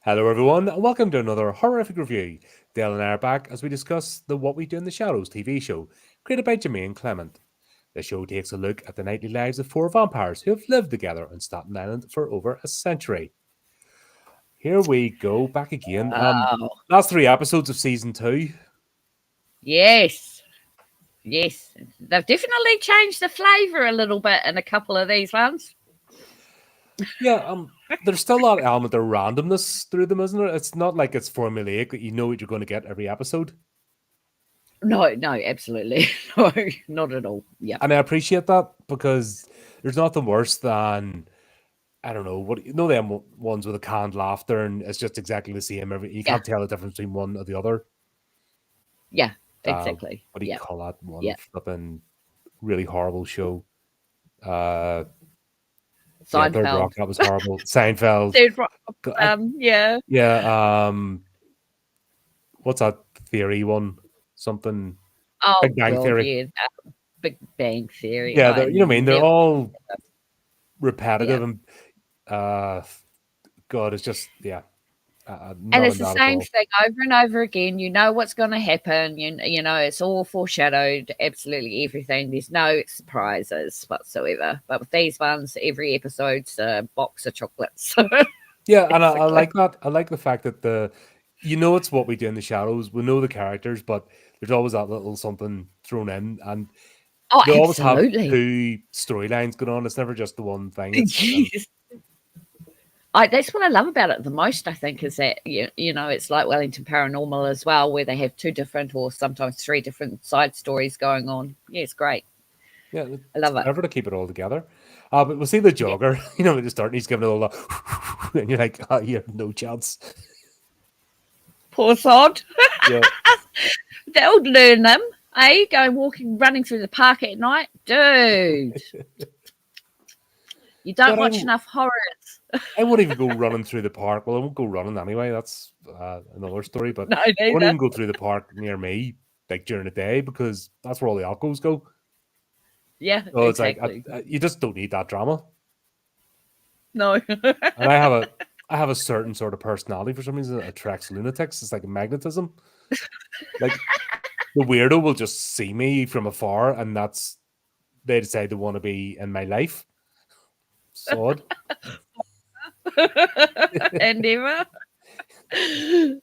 Hello, everyone, and welcome to another horrific review. Dale and I are back as we discuss the What We Do in the Shadows TV show, created by Jermaine Clement. The show takes a look at the nightly lives of four vampires who have lived together on Staten Island for over a century. Here we go, back again. Oh, Last three episodes of season 2. yes. Yes. They've definitely changed the flavour a little bit in a couple of these ones. Yeah, there's still a lot of element of randomness through them, isn't there? It's not like it's formulaic that you know what you're going to get every episode. No, absolutely. No, not at all. Yeah. And I appreciate that because there's nothing worse than, I don't know, what them ones with a canned laughter and it's just exactly the same. You Yeah. can't tell the difference between one or the other. Yeah, exactly. What do you call that one? Yeah. Flipping really horrible show. Third Seinfeld. Rock, that was horrible. Seinfeld. Third Rock. Yeah. Yeah. What's that theory one? Something. Oh, Big Bang God, Theory. yeah. Big Bang Theory. Yeah, you know what I mean? They're all repetitive and God, it's just, yeah. And it's the same thing over and over again. You know what's going to happen. You know, it's all foreshadowed, absolutely everything. There's no surprises whatsoever. But with these ones, every episode's a box of chocolates. Yeah, and I like that. I like the fact that it's what we do in the shadows. We know the characters, but there's always that little something thrown in. And they always have two storylines going on. It's never just the one thing. Yes. That's what I love about it the most, I think, is that, you know, it's like Wellington Paranormal as well, where they have two different or sometimes three different side stories going on. Yeah, it's great. Yeah, I love it. Never to keep it all together. But we'll see the jogger, at the start, and he's giving it all that, and you're like, you have no chance. Poor sod. Yeah. They'll learn them, eh? Running through the park at night. Dude. You don't watch enough horrors. I won't even go running through the park. Well, I won't go running anyway. That's another story. But no, I won't even go through the park near me, like during the day, because that's where all the alcos go. Yeah, so exactly. It's like you just don't need that drama. No. And I have a certain sort of personality for some reason that attracts lunatics. It's like a magnetism. Like the weirdo will just see me from afar, and they decide they want to be in my life. Sod. Endeavour.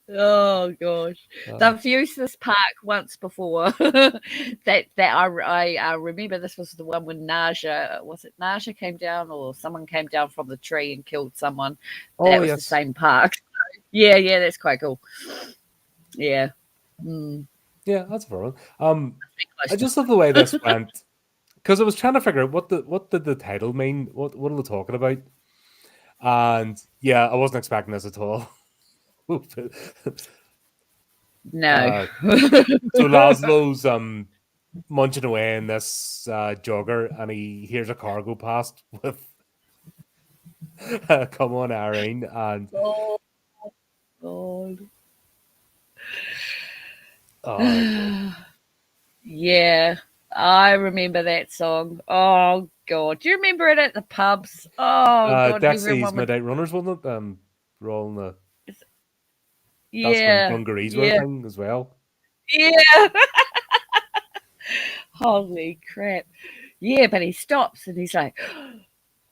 Oh gosh, they've used this park once before. that I remember this was the one when Naja came down, or someone came down from the tree and killed someone. That was the same park. Yeah, that's quite cool. Yeah. Yeah, that's a fun one. I just love the way this went, because I was trying to figure out what did the title mean. What are they talking about? And yeah, I wasn't expecting this at all. No. So Laszlo's munching away in this jogger, and he hears a car go past with "Come on, Irene," and oh God. Yeah, I remember that song. Oh God, do you remember it at the pubs? Oh God, Dexy's Midnight Runners, wasn't it? We're all in the that's when dungarees were a thing as well. Yeah. Holy crap! Yeah, but he stops and he's like,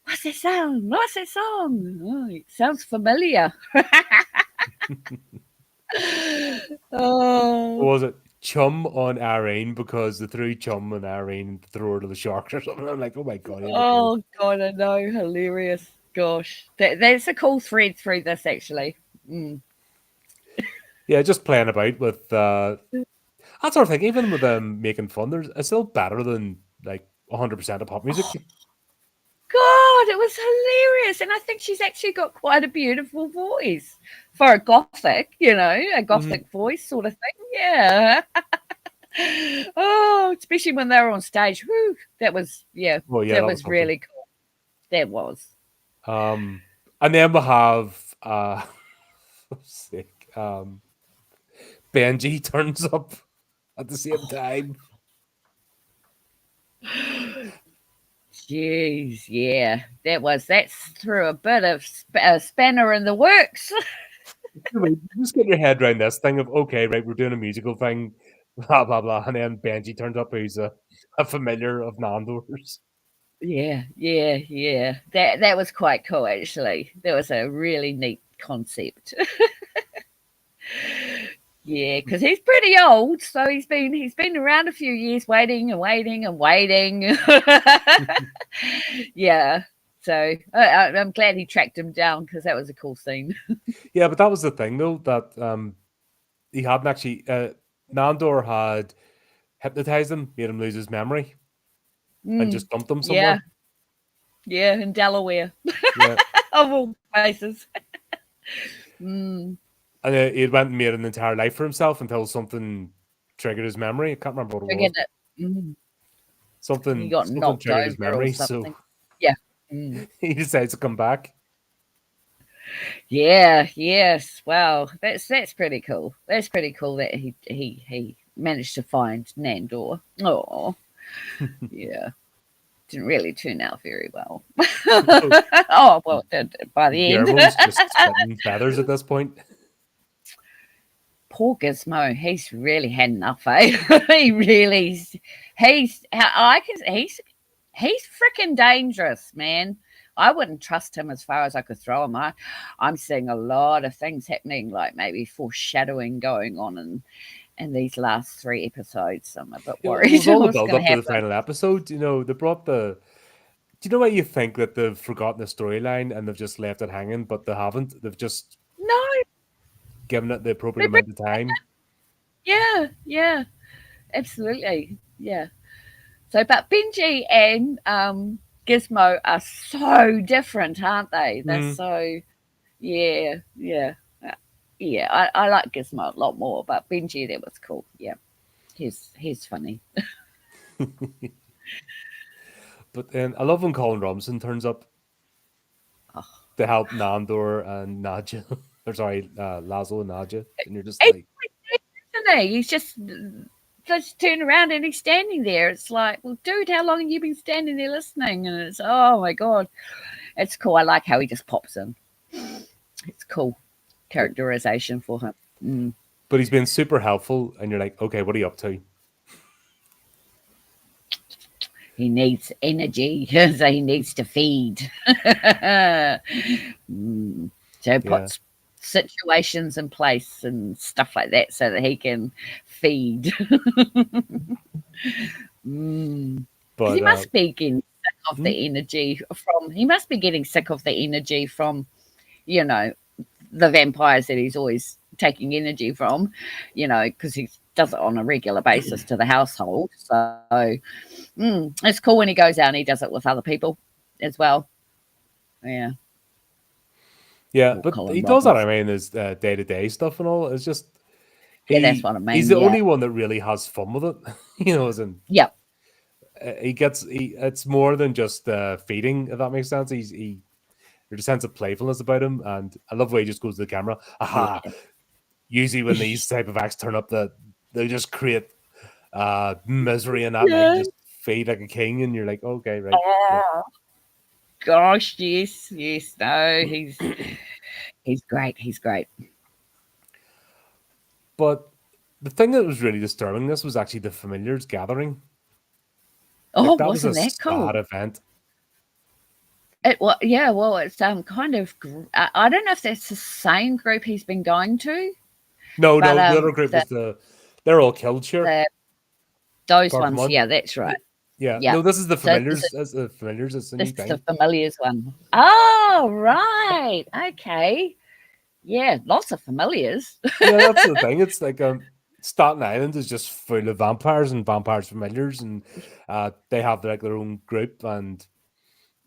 "What's that sound? What's that song? Oh, it sounds familiar." What was it? Chum on Irene, because they threw Chum on Irene and threw her to the sharks or something. I'm like, oh my God. Oh God, I know. Hilarious. Gosh. That's a cool thread through this, actually. Yeah, just playing about with that sort of thing. Even with them making fun, it's still better than like 100% of pop music. God, it was hilarious. And I think she's actually got quite a beautiful voice for a gothic, a gothic voice sort of thing. Yeah. Oh, especially when they were on stage. Whew, that was, that was really cool. That was. And then we have, Benji turns up at the same time. Jeez, yeah, that's threw a bit of a spanner in the works. You just get your head around this thing of, okay, right, we're doing a musical thing, blah, blah, blah. And then Benji turns up, who's a familiar of Nando's. Yeah. That was quite cool, actually. That was a really neat concept. Yeah, because he's pretty old, so he's been around a few years, waiting and waiting and waiting. Yeah, so I'm glad he tracked him down because that was a cool scene. Yeah, but that was the thing, though, that he hadn't actually. Nandor had hypnotized him, made him lose his memory, and just dumped him somewhere. Yeah, in Delaware, Yeah. of all places. Mm. And he went and made an entire life for himself until something triggered his memory. I can't remember what it was. Mm. Something, He got something knocked triggered his over or memory, something. so Yeah. he decides to come back. Yeah, yes. Wow. That's pretty cool. That's pretty cool that he managed to find Nandor. Oh. Yeah. Didn't really turn out very well. Oh, well, it did by the end. Guillermo's just spitting feathers at this point. Poor Gizmo, he's really had enough, eh? He really, he's freaking dangerous, man. I wouldn't trust him as far as I could throw him. I'm seeing a lot of things happening, like maybe foreshadowing going on in these last 3 episodes. I'm a bit worried. It was all the what's build gonna up to the happen. final episode. You know, they brought the. Do you know what you think that they've forgotten the storyline and they've just left it hanging, but they haven't. They've just No, given it the appropriate they amount of time. yeah, absolutely, yeah. So, but Benji and Gizmo are so different, aren't they? They're so, yeah. I like Gizmo a lot more, but Benji, that was cool. Yeah, he's funny. But then I love when Colin Robinson turns up to help Nandor and Nadja. Or sorry, Lazo and Nadja. And you're just like, Isn't he? He's just turn around and he's standing there. It's like, well, dude, how long have you been standing there listening? And it's, oh my god, it's cool. I like how he just pops in. It's cool characterization for him. but he's been super helpful. And you're like, okay, what are you up to? He needs energy, so he needs to feed. So he puts situations in place and stuff like that so that he can feed. But he must be getting sick of the energy from. He must be getting sick of the energy from, you know, the vampires that he's always taking energy from, you know, because he does it on a regular basis to the household. So it's cool when he goes out and he does it with other people as well. Yeah. Yeah, but Colin he does that, I mean, his day-to-day stuff and all. It's just... that's what I mean. He's the only one that really has fun with it. You know, as in... Yeah. It's more than just feeding, if that makes sense. There's a sense of playfulness about him, and I love the way he just goes to the camera. Aha! Yeah. Usually when these type of acts turn up, they just create misery and that, and just feed like a king, and you're like, okay, right. Gosh, yes. No, he's great. He's great. But the thing that was really disturbing this was actually the familiars gathering. Oh, that wasn't that cool? Sad event. Well, yeah. Well, it's kind of. I don't know if that's the same group he's been going to. No, the other group is they're all killed, sure. Those ones, yeah, that's right. Yeah. No, this is the familiars. This is the familiars. It's a new thing. This is the familiars one. Oh, right. Okay. Yeah, lots of familiars. Yeah, that's the thing. It's like Staten Island is just full of vampires and vampires familiars, and they have like their own group, and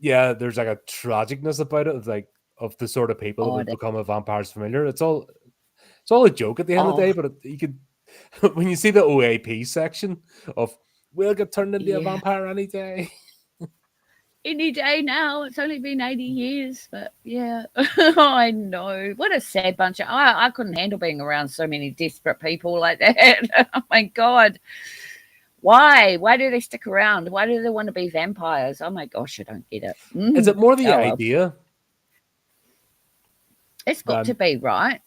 yeah, there's like a tragicness about it, of the sort of people that would become a vampire's familiar. It's all a joke at the end of the day, but you could when you see the OAP section of we'll get turned into a vampire any day. Any day now. It's only been 80 years, but yeah. I know. What a sad bunch of... I couldn't handle being around so many desperate people like that. Oh, my God. Why? Why do they stick around? Why do they want to be vampires? Oh, my gosh, I don't get it. Is it more the idea? It's got to be, right?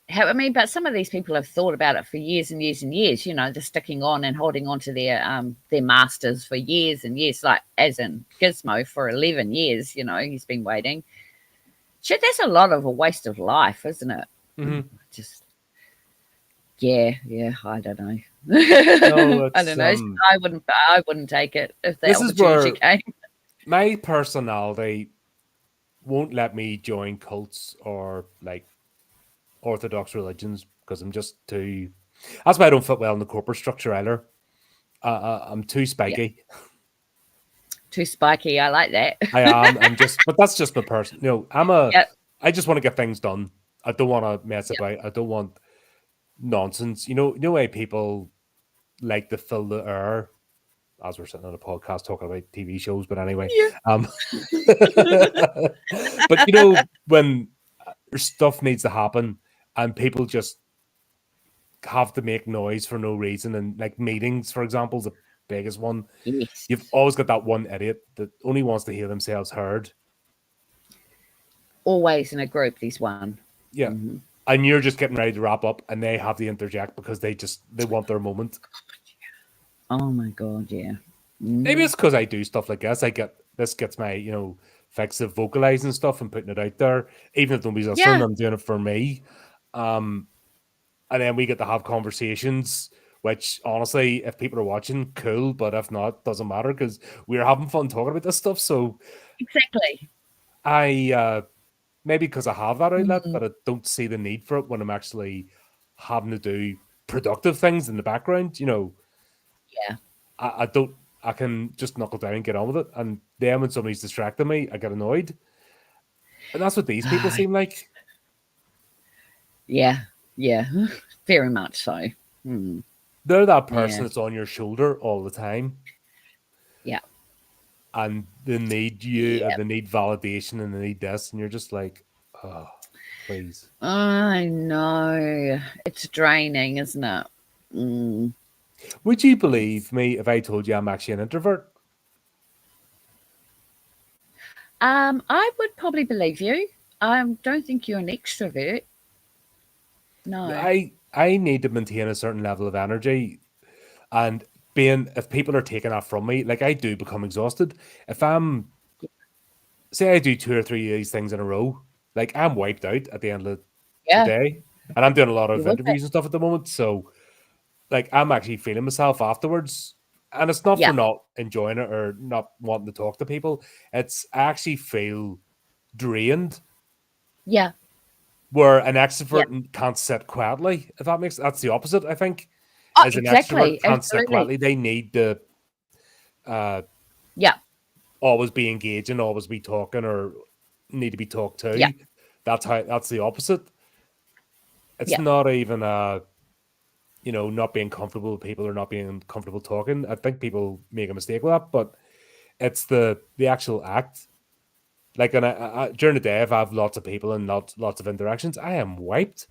I mean, but some of these people have thought about it for years and years and years. You know, they're sticking on and holding on to their masters for years and years. Like as in Gizmo for 11 years. You know, he's been waiting. Shit, that's a lot of a waste of life, isn't it? Mm-hmm. Just yeah. I don't know. No, I it's don't know. I wouldn't take it if the this is opportunity where came. my personality won't let me join cults or like orthodox religions because I'm just too. That's why I don't fit well in the corporate structure either. I'm too Yeah, spiky. too spiky. I like that. I am. I'm just, but that's just my person. You know, Yep. I just want to get things done. I don't want to mess Yep. about. I don't want nonsense. You know why people like to fill the air as we're sitting on a podcast talking about TV shows. But anyway, Yeah. but you know when stuff needs to happen and people just have to make noise for no reason, and like meetings, for example, is the biggest one. Yes. You've always got that one idiot that only wants to hear themselves heard. Always in a group, there's one. Yeah. Mm-hmm. And you're just getting ready to wrap up and they have to interject because they want their moment. Oh my God, yeah. Maybe it's because I do stuff like this. This gets my, fix of vocalizing stuff and putting it out there. Even if nobody's listening, I'm doing it for me. And then we get to have conversations, which honestly, if people are watching, cool. But if not, doesn't matter because we're having fun talking about this stuff. So exactly. Maybe because I have that outlet, but I don't see the need for it when I'm actually having to do productive things in the background. Yeah. I can just knuckle down and get on with it. And then when somebody's distracting me, I get annoyed. And that's what these people seem like. Yeah. Very much so. They're that person that's on your shoulder all the time. Yeah. And they need you, and they need validation, and they need this. And you're just like, oh, please. I know. It's draining, isn't it? Would you believe me if I told you I'm actually an introvert? I would probably believe you. I don't think you're an extrovert. No. I need to maintain a certain level of energy, and if people are taking that from me, like I do become exhausted. If say I do 2 or 3 of these things in a row, like I'm wiped out at the end of the day, and I'm doing a lot of interviews and stuff at the moment. So, like I'm actually feeling myself afterwards, and it's not for not enjoying it or not wanting to talk to people. I actually feel drained. Yeah. Where an extrovert can't sit quietly, if that makes that's the opposite, I think. As an extrovert can't sit quietly, they need to always be engaging, always be talking, or need to be talked to. Yeah. That's the opposite. It's not even not being comfortable with people or not being comfortable talking. I think people make a mistake with that, but it's the actual act. Like during the day, if I have lots of people and lots of interactions, I am wiped.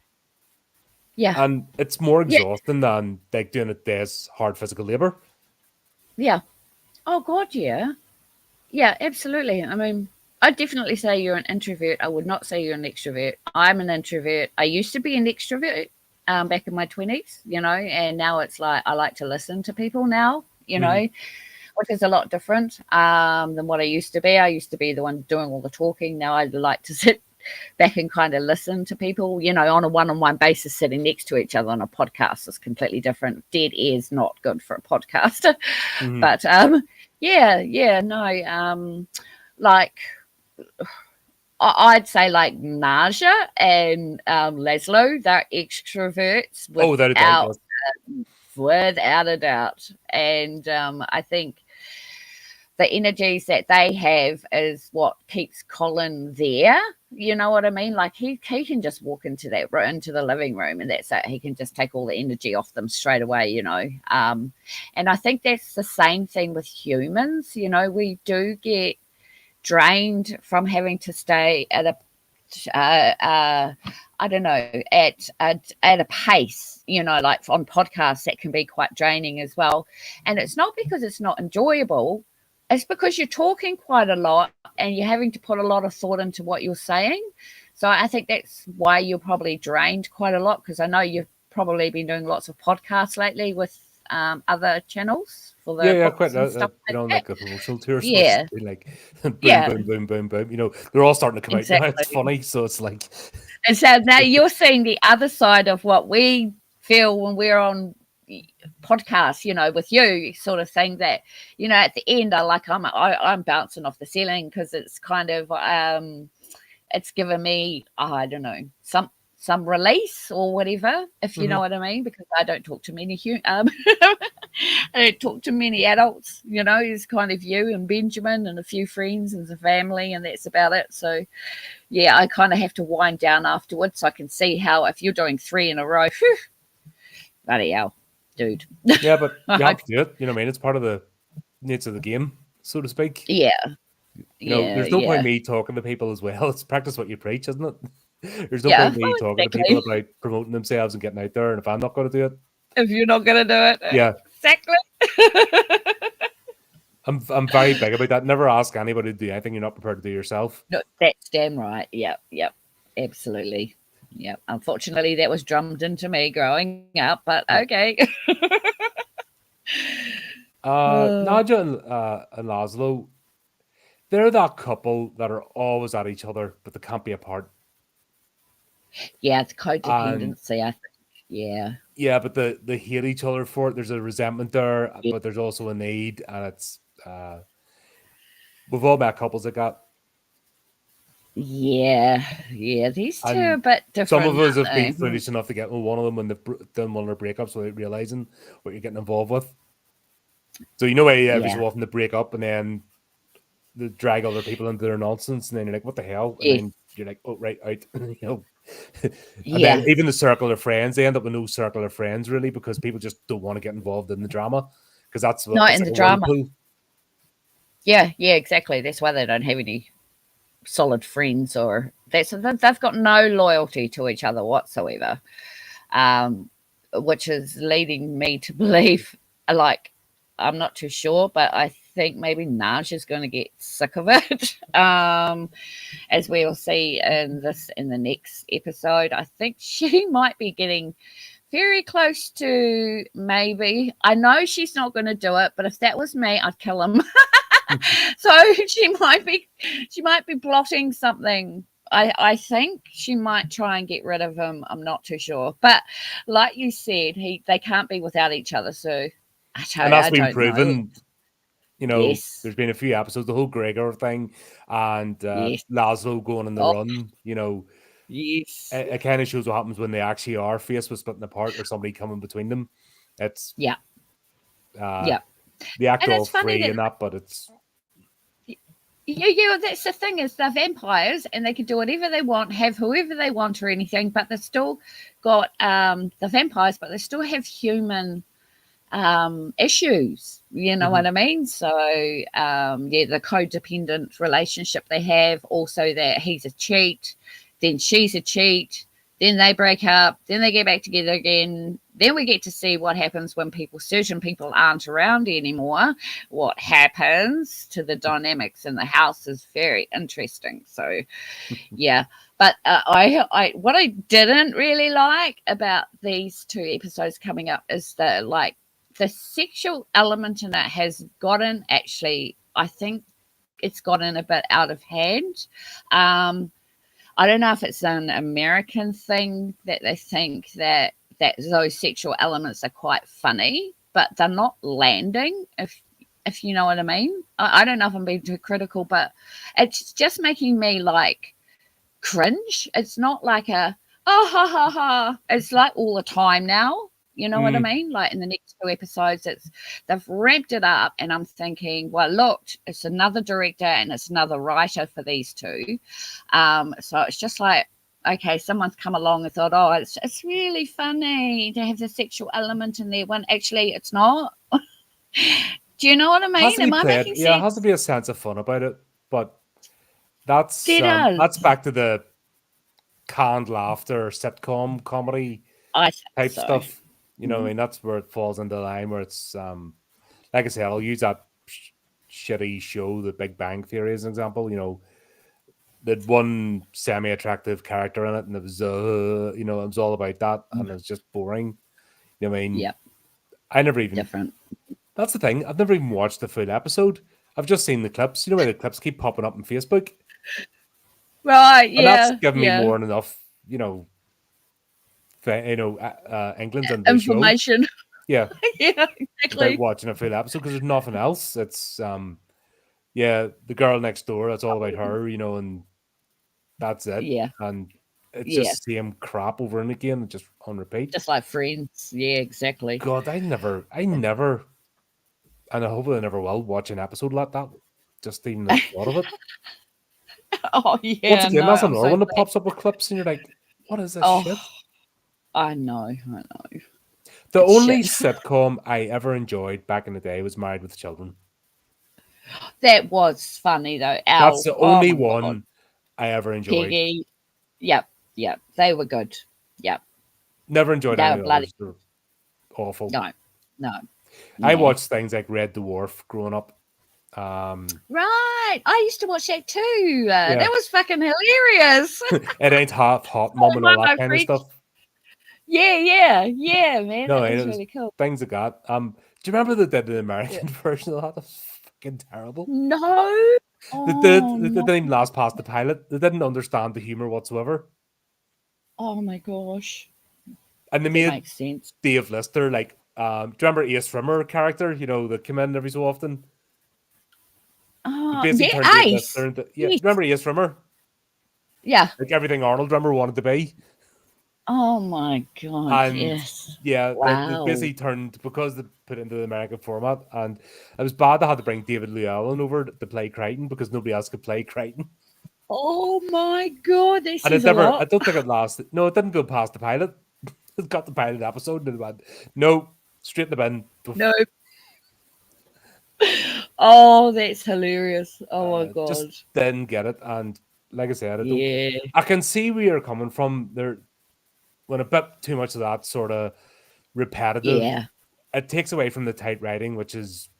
Yeah. And it's more exhausting than like doing a day's hard physical labor. Yeah. Oh God, yeah. Yeah, absolutely. I mean, I'd definitely say you're an introvert. I would not say you're an extrovert. I'm an introvert. I used to be an extrovert back in my 20s, and now it's like I like to listen to people now, which is a lot different than what I used to be. I used to be the one doing all the talking. Now I like to sit back and kind of listen to people, on a one-on-one basis. Sitting next to each other on a podcast is completely different. Dead air is not good for a podcast. But like I'd say like Naja and Laszlo, they're extroverts without a doubt. And I think the energies that they have is what keeps Colin there. You know what I mean? Like he can just walk into the living room, and that's it. He can just take all the energy off them straight away, And I think that's the same thing with humans. We do get drained from having to stay at a at a pace, like on podcasts that can be quite draining as well. And it's not because it's not enjoyable. It's because you're talking quite a lot and you're having to put a lot of thought into what you're saying. So I think that's why you're probably drained quite a lot, because I know you've probably been doing lots of podcasts lately with other channels for the Yeah, books quite. and stuff Been like on that. like a promotional tour, so it's Yeah, been like boom, yeah, boom, boom, boom, boom. You know, they're all starting to come out now. It's exactly. funny, so it's like, And so now you're seeing the other side of what we feel when we're on podcasts, with you, sort of thing, that, at the end, I'm bouncing off the ceiling, because it's kind of it's given me, I don't know, some release or whatever, if you know what I mean, because I don't talk to many I don't talk to many adults, it's kind of you and Benjamin and a few friends and the family, and that's about it. So yeah, I kind of have to wind down afterwards, so I can see how, if you're doing 3 in a row, whew, bloody hell, dude. yeah, but I you hope, have to do it. You know what I mean? It's part of the nature of the game, so to speak. yeah, There's no point yeah, in me talking to people as well. It's practice what you preach, isn't it? There's no yeah. point in me Well, talking to people exactly. about promoting themselves and getting out there, and if I'm not going to do it, If you're not going to do it, yeah, exactly. I'm very big about that. Never ask anybody to do anything you're not prepared to do yourself. No, that's damn right. Yep, absolutely. Yep. Unfortunately, that was drummed into me growing up, but okay. Nadja and Laszlo, they're that couple that are always at each other, but they can't be apart. Yeah, it's And codependency, I think. Yeah. yeah, but they hate each other for it. There's a resentment there, Yeah. but there's also a need, and it's we've all met couples like that. Yeah, these two are a And bit some different, of us have aren't been they? foolish enough to get with one of them when they've done one of their breakups without realizing what you're getting involved with. So every Yeah. so often they break up and then they drag other people into their nonsense, and then you're like, "What the hell?" And Yes. then you're like, "Oh, right, out." And Yeah. then even the circle of friends, they end up with no circle of friends really, because people just don't want to get involved in the drama, because that's what Not it's in like the a drama. whirlpool. Yeah, exactly. That's why they don't have any solid friends, or they've got no loyalty to each other whatsoever, which is leading me to believe, like, I'm not too sure, but I think maybe Naj is going to get sick of it, as we will see in the next episode. I think she might be getting very close to, maybe, I know she's not going to do it, but if that was me, I'd kill him. So she might be plotting something. I think she might try and get rid of him. I'm not too sure, but like you said, they can't be without each other. So And that's I been don't know. proven. Yes, There's been a few episodes, the whole Gregor thing, and yes, Laszlo going on the oh, run. yes, It kind of shows what happens when they actually are faced with splitting apart or somebody coming between them. It's yeah, uh, yeah. the act And all it's funny free that in that, but it's that's the thing, is they're vampires and they can do whatever they want, have whoever they want or anything, but they've still got the vampires, but they still have human issues, you know what I mean? So the codependent relationship they have, also that he's a cheat, then she's a cheat, then they break up, then they get back together again, then we get to see what happens when certain people aren't around anymore. What happens to the dynamics in the house is very interesting. So yeah, but I what I didn't really like about these 2 episodes coming up is the sexual element in it has gotten, actually, I think it's gotten a bit out of hand. I don't know if it's an American thing that they think that those sexual elements are quite funny, but they're not landing, if you know what I mean. I don't know if I'm being too critical, but it's just making me like cringe. It's not like a oh ha ha ha. It's like all the time now. You know what I mean? Like in the next 2 episodes, they've ramped it up, and I'm thinking, well, look, it's another director and it's another writer for these 2. So it's just like, okay, someone's come along and thought, oh, it's really funny to have the sexual element in there, when actually it's not. Do you know what I has mean? to be Am I played. making Yeah, it has to sense? be a sense of fun about it, but that's It that's does. back to the canned laughter sitcom comedy I think type so. stuff. I mean, that's where it falls into the line where it's like I said, I'll use that shitty show, The Big Bang Theory, as an example. There'd one semi-attractive character in it, and it was it was all about that, and it's just boring. You know what I mean? Yep. I never even. Different. That's the thing. I've never even watched the full episode. I've just seen the clips. You know where the clips keep popping up on Facebook, Right. and that's Yeah. given me Yeah. more than enough. England's in the show. Information. Yeah. Yeah. Exactly. About watching a full episode because there's nothing else. It's the girl next door. That's all about her. And that's it. Yeah. And it's Yeah. just the same crap over and again, just on repeat. Just like Friends. Yeah. Exactly. God, I never, and I hope I never will watch an episode like that. Just even the thought of it. Oh yeah. Once again, no, that's I'm another so one that glad. pops up with clips, and you're like, "What is this shit?" I know. The It's only shit. sitcom I ever enjoyed back in the day was Married with Children. That was funny though. That's the Oh only my one God. I ever enjoyed. Peggy. Yep. They were good. Yep. Never enjoyed They any were others. They're awful. No. I Yeah. watched things like Red Dwarf growing up. Right. I used to watch that too. That was fucking hilarious. It Ain't Half Hot, Mum, and all that kind of stuff. Yeah, man. No, that it was was really cool. things like that. Do you remember they did the American version of that? That was fucking terrible. No. They didn't even last past the pilot. They didn't understand the humor whatsoever. Oh my gosh. And they That made makes sense. Dave Lister do you remember Ace Rimmer character? That came in every so often. Basically turned Dave Ace. Lister into, yeah. Remember Ace Rimmer? Yeah. Like everything Arnold Rimmer wanted to be. Oh my God. And yes. yeah, Wow. they basically turned because they put it into the American format, and it was bad they had to bring David Llewellyn over to play Crichton because nobody else could play Crichton. Oh my God. This And is I lot. don't think it lasted. No, it didn't go past the pilot. It got the pilot episode and it went, no, straight in the bin. No. Oh, that's hilarious. Oh my God. Just didn't get it. And like I said, Yeah. I can see where you're coming from. There, when a bit too much of that sort of repetitive, Yeah. it takes away from the tight writing, which is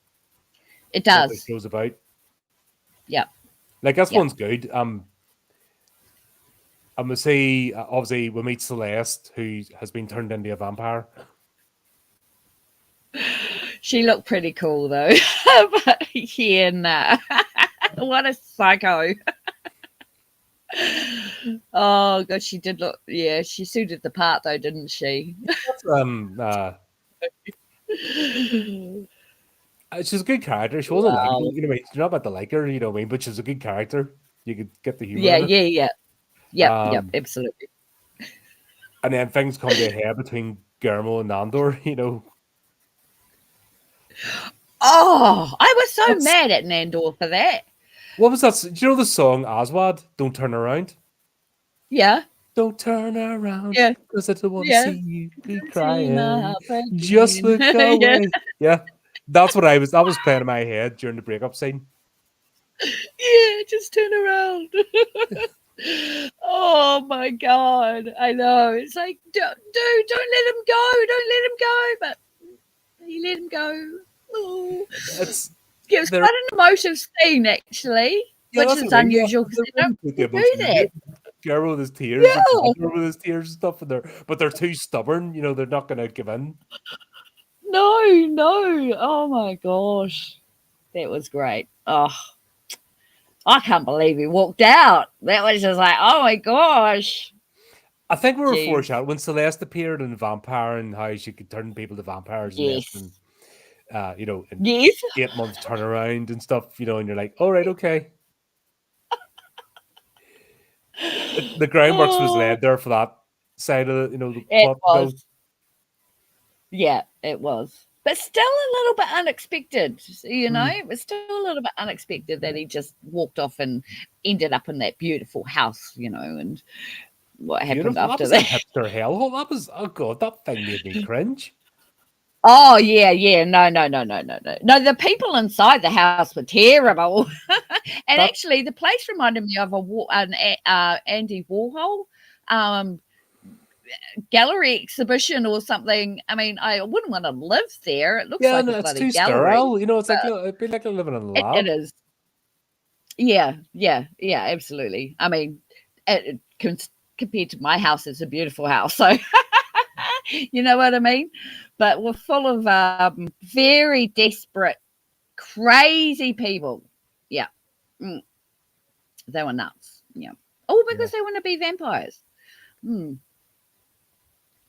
It what the does. show's about. Yeah. Like this Yeah. one's good. I'm gonna say obviously we meet Celeste, who has been turned into a vampire. She looked pretty cool though. But yeah, nah. What a psycho. Oh god, she did look, yeah, she suited the part though, didn't she? She's a good character. She wasn't Wow. likable, you're not about to like her, you know what I mean? But she's a good character. You could get the humor. Yeah, in it. Yep, absolutely. And then things come to a head between Guillermo and Nandor, Oh, I was so mad at Nandor for that. What was that? Do you know the song Aswad? Don't turn around. Yeah. Don't turn around. Yeah. Because I don't want to Yeah. see you be See crying. my Just look pain. Yeah. away. Yeah. That's what I was playing in my head during the breakup scene. Yeah, just turn around. Oh my god, I know. It's like, don't let him go. Don't let him go. But he let him go. Oh. It was quite an emotive scene, actually, which is unusual because they don't do that. Girl with his tears, with his tears and stuff, but they're too stubborn. They're not going to give in. No. Oh my gosh, that was great. Oh, I can't believe he walked out. That was just like, oh my gosh. I think we were foreshadowed when Celeste appeared in Vampire and how she could turn people to vampires. Yes. And 8 months turnaround and stuff, and you're like, all right, okay. The groundwork was laid there for that side of the plot. Was. Yeah, it was. But still a little bit unexpected, It was still a little bit unexpected that he just walked off and ended up in that beautiful house, and what happened after that. Hipster hellhole. That was, oh god, that thing made me cringe. Oh yeah. No. No, the people inside the house were terrible. And actually, the place reminded me of an Andy Warhol gallery exhibition or something. I mean, I wouldn't want to live there. It looks like a bloody too gallery. sterile. It's like it'd be like living in a lab. It is. Yeah, yeah, yeah, absolutely. I mean, compared to my house, it's a beautiful house. So, you know what I mean? But we're full of very desperate, crazy people. Yeah. Mm, they were nuts. Yeah. Oh, Yeah. because they want to be vampires. Hmm.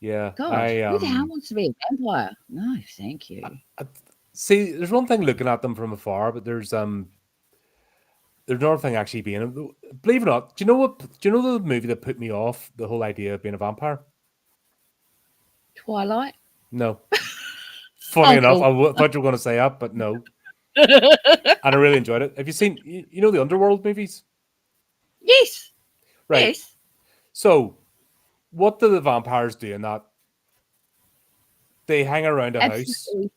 Yeah. God, who the hell wants to be a vampire? No, thank I, you. I see. There's one thing looking at them from afar, but there's another thing actually being. Believe it or not, do you know what? Do you know the movie that put me off the whole idea of being a vampire? Twilight? No. Funny Oh, enough, cool. thought you were going to say that, but no. And I really enjoyed it. Have you seen, you know, the Underworld movies? Yes, Right. yes, So, what do the vampires do in that? They hang around a house absolutely.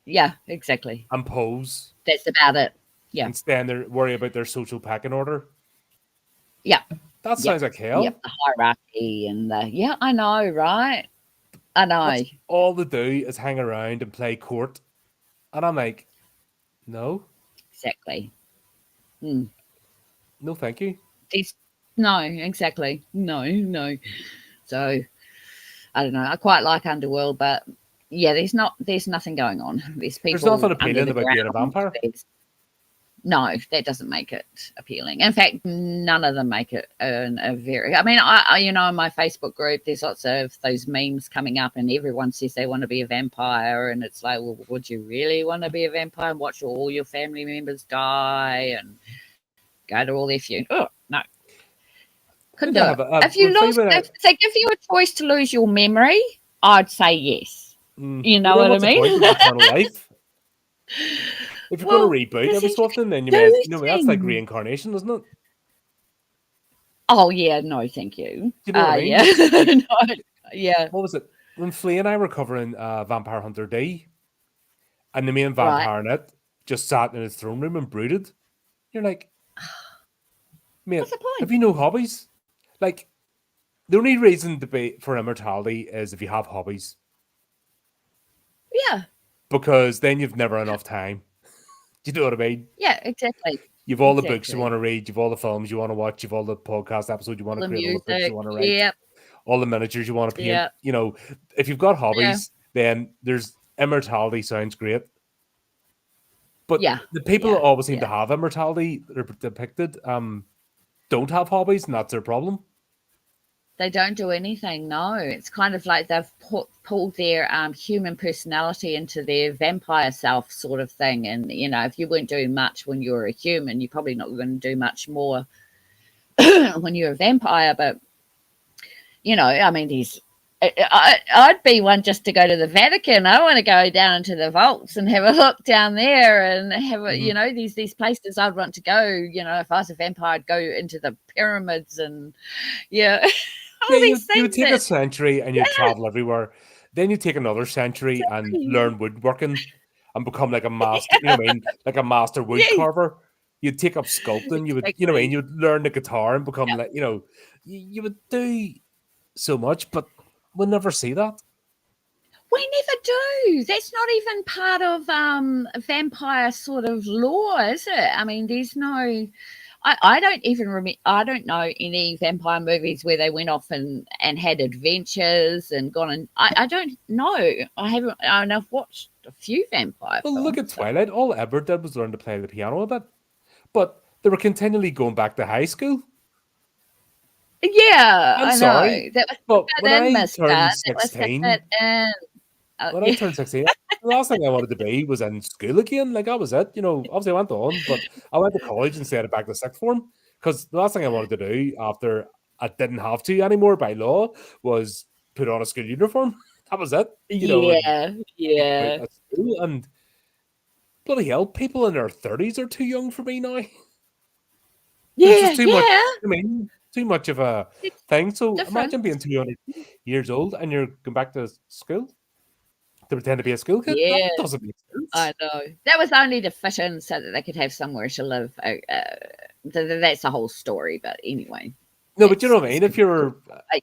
Yeah, exactly. and pose That's about it. Yeah, and stand there, worry about their social pecking order. yeah, That yep, sounds like yep. hell. The hierarchy and the yeah, I know, right? I know That's all they do is hang around and play court. And I'm like, no, exactly. Mm. no, thank you. These no, exactly. No, no. So I don't know. I quite like Underworld, but yeah, there's nothing going on. There's There's nothing people under appealing the about being a ground. vampire. No, that doesn't make it appealing. In fact, none of them make it a very. I mean, I you know, in my Facebook group, there's lots of those memes coming up, and everyone says they want to be a vampire, and it's like, well, would you really want to be a vampire and watch all your family members die and go to all their funerals? Oh no, couldn't Would do they it. have a, If would you they, lost, if they give you a choice to lose your memory, I'd say yes. You well, know then what I what's the mean? point of eternal life? If you're going to Well, reboot because every then so you often, then you may, do you know, that's like things. reincarnation, isn't it? Oh yeah, no, thank you. Do you know what I Yeah, mean? Like, no, yeah, what was it? When Flea and I were covering Vampire Hunter D, and the main right. vampire in it just sat in his throne room and brooded. You're like, mate, What's the have point? you no hobbies? Like, the only reason to be for immortality is if you have hobbies, Yeah, because then you've never enough time. Do you know what I mean? yeah, exactly, You've all the books you want exactly. to read, you've all the films you want to watch, you've all the podcast episodes you want All to the create, all the books you music. want to write, Yep, all the miniatures you want to paint. yeah, You know, if you've got yeah, hobbies, then there's immortality sounds great. But yeah, the people that yeah, always seem to yeah. have immortality that are depicted don't have hobbies, and that's their problem. They don't do anything. No, it's kind of like they've pulled their human personality into their vampire self, sort of thing. And you know, if you weren't doing much when you were a human, you're probably not going to do much more when you're a vampire. But you know, I mean, I'd be one just to go to the Vatican. I want to go down into the vaults and have a look down there and have a, Mm-hmm. you know, these places I'd want to go. You know, if I was a vampire, I'd go into the pyramids and yeah, Yeah, all these you would things take a that century and you'd travel everywhere. Then you take another century and learn woodworking and become like a master, you know what I mean? Like a master wood yes, carver. You'd take up sculpting, you would, you know what I mean? exactly. You'd learn the guitar and become Yeah. like, you know, you would do so much, but we'll never see that. We never do. That's not even part of vampire sort of law, is it? I mean, there's no. I don't even remember. I don't know any vampire movies where they went off and had adventures and gone and. I don't know. I haven't. I know I've watched a few vampire Well, look at films. So. Twilight. All ever did was learn to play the piano a bit, but they were continually going back to high school. Yeah, I'm I know sorry, that was but a bit in, Mister. That turned was a 16, bit in. when I Yeah, turned 16, the last thing I wanted to be was in school again. Like, that was it. You know, obviously I went on, but I went to college instead of back to sixth form because the last thing I wanted to do after I didn't have to anymore by law was put on a school uniform. That was it, you know, and yeah, kick me yeah, out of school. And bloody hell, people in their 30s are too young for me now. There's yeah, just too much, yeah. I mean, too much of a It's thing. So different. imagine being 200 years old and you're going back to school to pretend to be a school kid. That Yeah. doesn't make sense. I know. That was only to fit in so that they could have somewhere to live. That's a whole story, but anyway, No, but you know that's what I mean? stupid.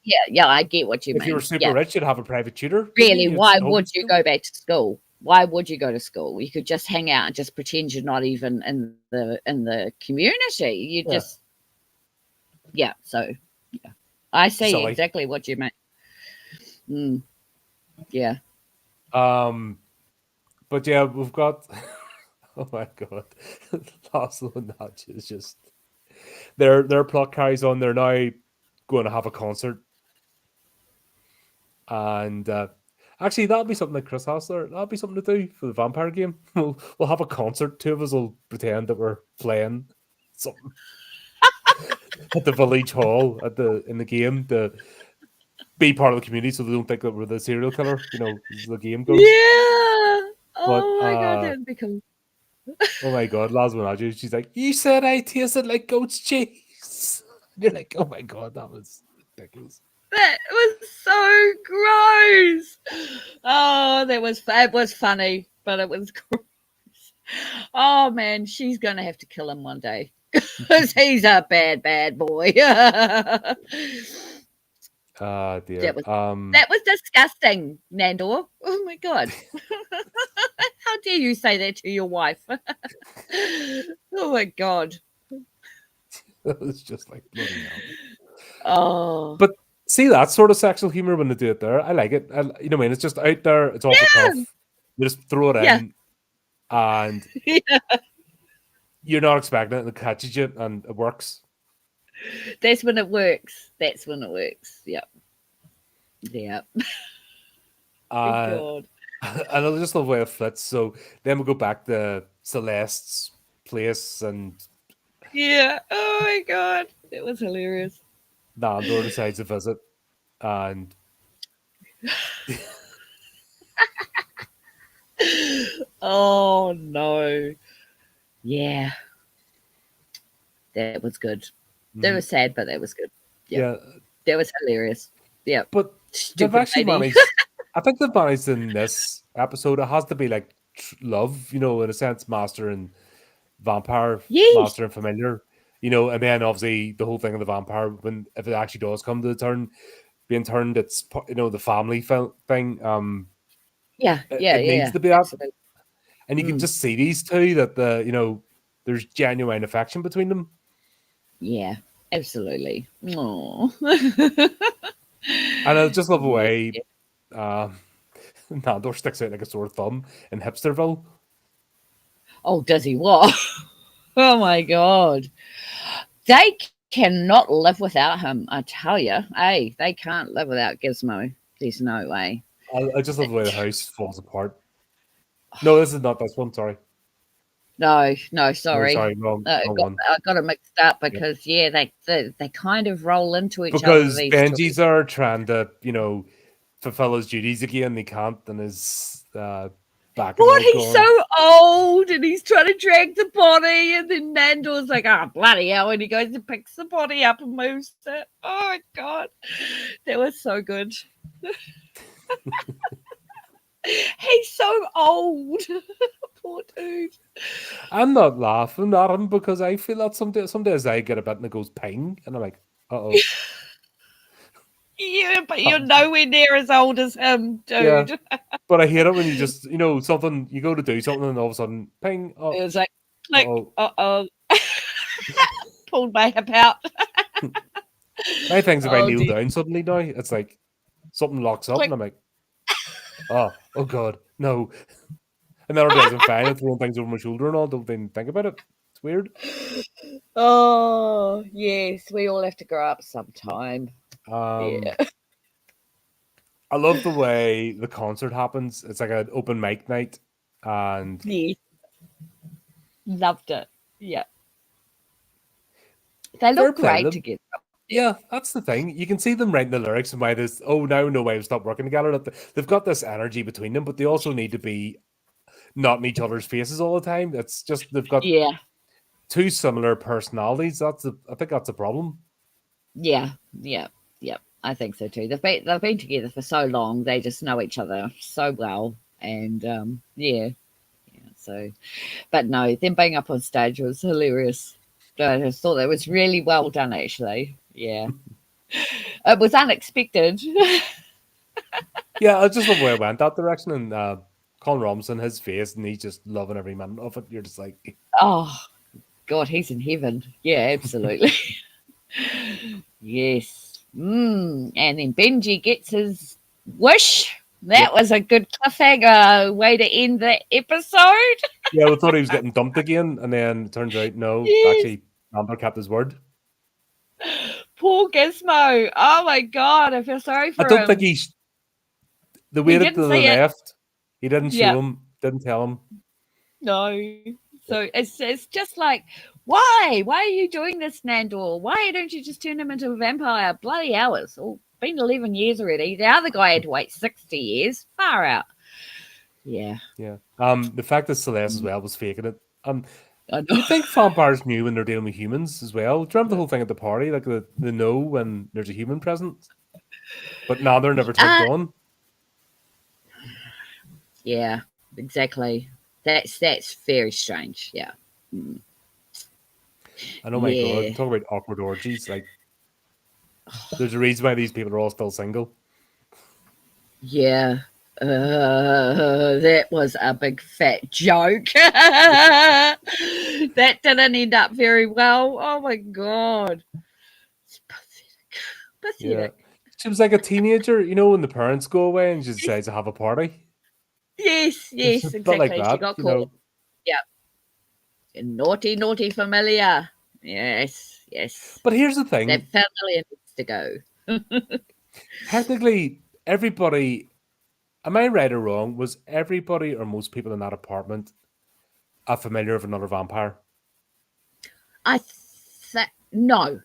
Yeah, yeah, I get what you If you were mean. super Yeah, rich, you'd have a private tutor, wouldn't you? really, You'd why would you homeschool. go back to school? Why would you go to school? You could just hang out and just pretend you're not even in the community. You Yeah. just So yeah, I see Silly. exactly what you mean. Yeah. But yeah, we've got. Oh my god, Laszlo and Natch is just their plot carries on. They're now going to have a concert, and actually that'll be something that Chris Hassler. That'll be something to do for the vampire game. We'll have a concert. Two of us will pretend that we're playing something at the village hall in the game to be part of the community, so they don't think that we're the serial killer. As the game goes. Yeah. But Oh my god, that'd be cool. oh my god, Laszlo and she's like, "You said I tasted like goat's cheese." You're like, "Oh my god, that was ridiculous." That was so gross. Oh, it was funny, but it was gross. Oh man, she's gonna have to kill him one day because he's a bad boy. Dear. That was disgusting, Nandor. Oh my god. How dare you say that to your wife? Oh my god. It was just like bloody hell. Oh. But see that sort of sexual humor when they do it there, I like it. You know what I mean? It's just out there. It's off the cuff. You just throw it in, and you're not expecting it, and it catches you, and it works. That's when it works. Yep. God. And I just love the way it fits. So then we go back to Celeste's place, and oh my god, it was hilarious. Nandor decides to visit, and oh no, yeah, that was good. That was sad, but that was good. Yeah, that was hilarious. Yeah, but they've actually managed. I think they've managed in this episode. It has to be like love, in a sense, master and vampire, master and familiar, and then obviously the whole thing of the vampire, if it actually does come to the being turned, it's the family thing. It needs to be that, and you can just see these two that there's genuine affection between them. Yeah, absolutely. Aww. And I just love the way Nandor sticks out like a sore thumb in Hipsterville. Oh, does he? What? Oh my god. They cannot live without him, I tell you. Hey, they can't live without Gizmo. There's no way. I just love the way the house falls apart. No, this is not this one, sorry. No, sorry. No, sorry, wrong one. I got it mixed up because they kind of roll into each other. Because Benji's are trying to, fulfill his duties again. He can't, and his back. What? He's so old, and he's trying to drag the body, and then Nandor's like, "Oh bloody hell!" and he goes and picks the body up and moves it. Oh my god, that was so good. He's so old. Poor dude. I'm not laughing at him because I feel that some days I get a bit and it goes ping, and I'm like, uh-oh. Yeah, but you're nowhere near as old as him, dude. Yeah. But I hate it when you just, something, you go to do something and all of a sudden, ping. Oh, it was like, pulled my hip out. My thing's if I kneel down suddenly now, it's like something locks up, click. And I'm like, oh god, no. And then other days I'm fine, I'm throwing things over my shoulder and all, don't even think about it. It's weird. Oh, yes, we all have to grow up sometime. I love the way the concert happens. It's like an open mic night, and loved it. Yeah, they look great together. Yeah, that's the thing. You can see them writing the lyrics and why this. Oh, now no way to stop working together. They've got this energy between them, but they also need to be not in each other's faces all the time. It's just they've got two similar personalities. I think that's a problem. Yeah. I think so too. They've been together for so long. They just know each other so well, and So, but no, them being up on stage was hilarious. I just thought that was really well done, actually. Yeah, it was unexpected. Yeah, I just love where it went that direction, and Colin Robinson, his face, and he's just loving every minute of it. You're just like, Oh, God, he's in heaven. Yeah, absolutely. Yes. And then Benji gets his wish. That was a good cliffhanger way to end the episode. yeah, we thought he was getting dumped again, and then it turns out, no, Yes. actually, Amber kept his word. Poor Gizmo. Oh, my God. I feel sorry for I don't him. think the way that didn't they see it. left, he didn't Yeah. show him, didn't tell him. No. So it's just like, why? Why are you doing this, Nandor? Why don't you just turn him into a vampire? Bloody hours. Oh, been 11 years already. The other guy had to wait 60 years. Far out. Yeah. Yeah. The fact that Celeste as well was faking it. I know. You think vampires knew when they're dealing with humans as well? Do you remember the whole thing at the party? Like they know when there's a human present, but now they're never told on. Yeah, exactly. That's very strange. Yeah. I know, my God, talk about awkward orgies. Like, there's a reason why these people are all still single. Yeah. That was a big fat joke. That didn't end up very well. Oh my God. It's pathetic. Yeah. She was like a teenager, you know, when the parents go away and she decides to have a party. Yes, exactly. Like that, she got caught. Yeah. Naughty, naughty familiar. Yes. But here's the thing. That family needs to go. Technically, everybody, am I right or wrong? Was everybody or most people in that apartment a familiar of another vampire? No,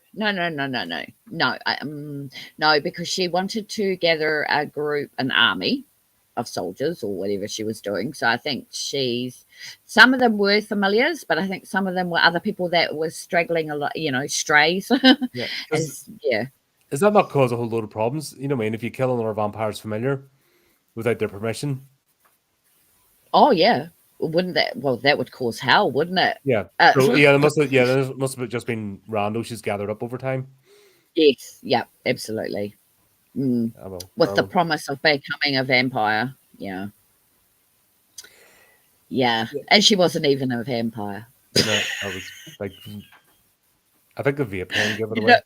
because she wanted to gather a group, an army of soldiers or whatever she was doing. So I think some of them were familiars, but I think some of them were other people that were straggling a lot, strays. Yeah. Is that not cause a whole load of problems? You know what I mean? If you kill another vampire's familiar without their permission. Oh yeah. Wouldn't that? Well, that would cause hell, wouldn't it? Yeah. There must have just been rando she's gathered up over time. Yes. Yeah. Absolutely. With the promise of becoming a vampire. Yeah. And she wasn't even a vampire. No, I was like, I think the vape pen gave it away.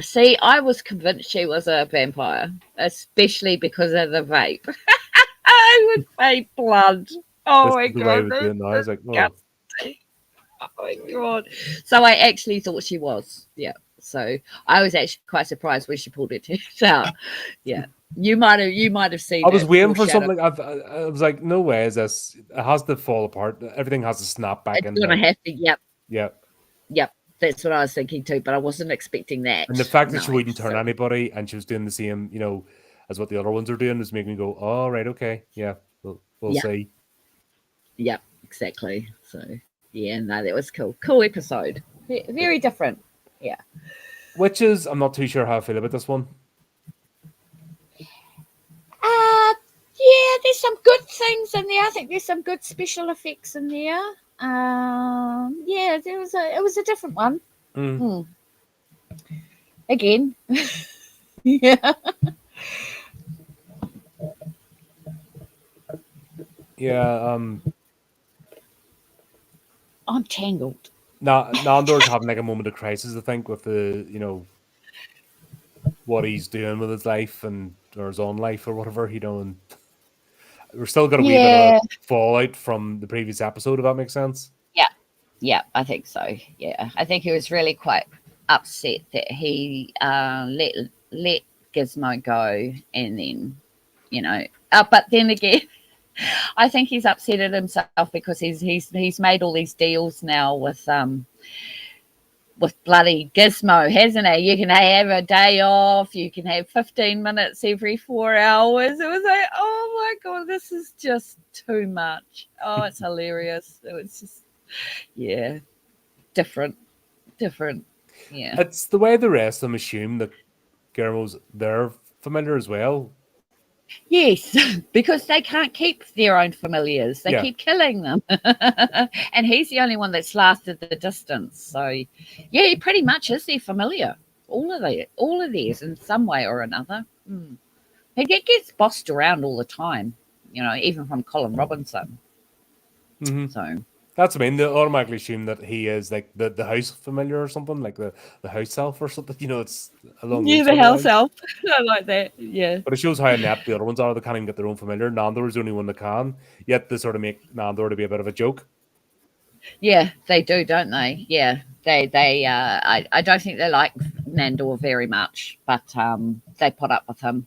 See, I was convinced she was a vampire, especially because of the vape. I would vape blood. Oh my God. I was like, oh my God. So I actually thought she was. Yeah. So I was actually quite surprised when she pulled it out. Yeah. You might have seen. I was waiting for something. I was like, no way is this. It has to fall apart. Everything has to snap back in. It's gonna have to. Yep. Yep. That's what I was thinking too, but I wasn't expecting that. And the fact that she wouldn't turn anybody and she was doing the same, as what the other ones are doing was making me go, oh, right, okay. Yeah, we'll see. Yep, exactly. So, yeah, no, that was cool. Cool episode. Very different. Yeah. Witches, I'm not too sure how I feel about this one. Yeah, there's some good things in there. I think there's some good special effects in there. Yeah, it was a different one. Again. Yeah. Yeah, I'm tangled. Nandor's having like a moment of crisis, I think, with the, what he's doing with his life or his own life or whatever, and we're still got a wee bit of fallout from the previous episode, if that makes sense. Yeah, I think so. Yeah, I think he was really quite upset that he let Gizmo go, and then, but then again, I think he's upset at himself because he's made all these deals now with bloody Gizmo, hasn't he? You can have a day off, you can have 15 minutes every 4 hours. It was like, oh my God, this is just too much. Oh, it's hilarious. It was just, yeah, different. Yeah, it's the way the rest of them assume that Guillermo's their familiar as well. Yes, because they can't keep their own familiars. They keep killing them. And he's the only one that's lasted the distance. So, yeah, he pretty much is their familiar. all of theirs in some way or another. He gets bossed around all the time, even from Colin Robinson. So that's what I mean. They automatically assume that he is like the house familiar or something, like the house elf or something. It's along those the sort of house lines. elf. I like that. Yeah. But it shows how inept the other ones are. They can't even get their own familiar. Nandor is the only one that can. Yet they sort of make Nandor to be a bit of a joke. Yeah, they do, don't they? Yeah, they. I don't think they like Nandor very much, but they put up with him.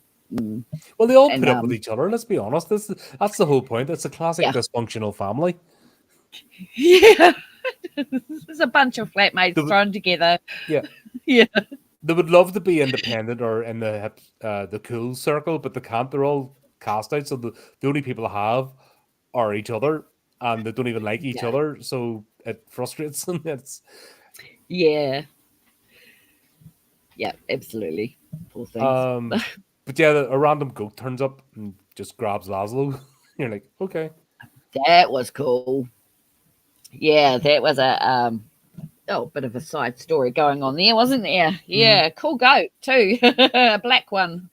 Well, they all put up with each other. Let's be honest. That's the whole point. It's a classic dysfunctional family. Yeah, there's a bunch of flatmates thrown together. Yeah, yeah. They would love to be independent or in the cool circle, but they can't. They're all cast out. So the only people they have are each other, and they don't even like each other. So it frustrates them. Yeah, absolutely. Poor things. But yeah, a random goat turns up and just grabs Laszlo. You're like, okay, that was cool. Yeah, that was a bit of a side story going on there, wasn't there? Yeah, cool goat too, a black one,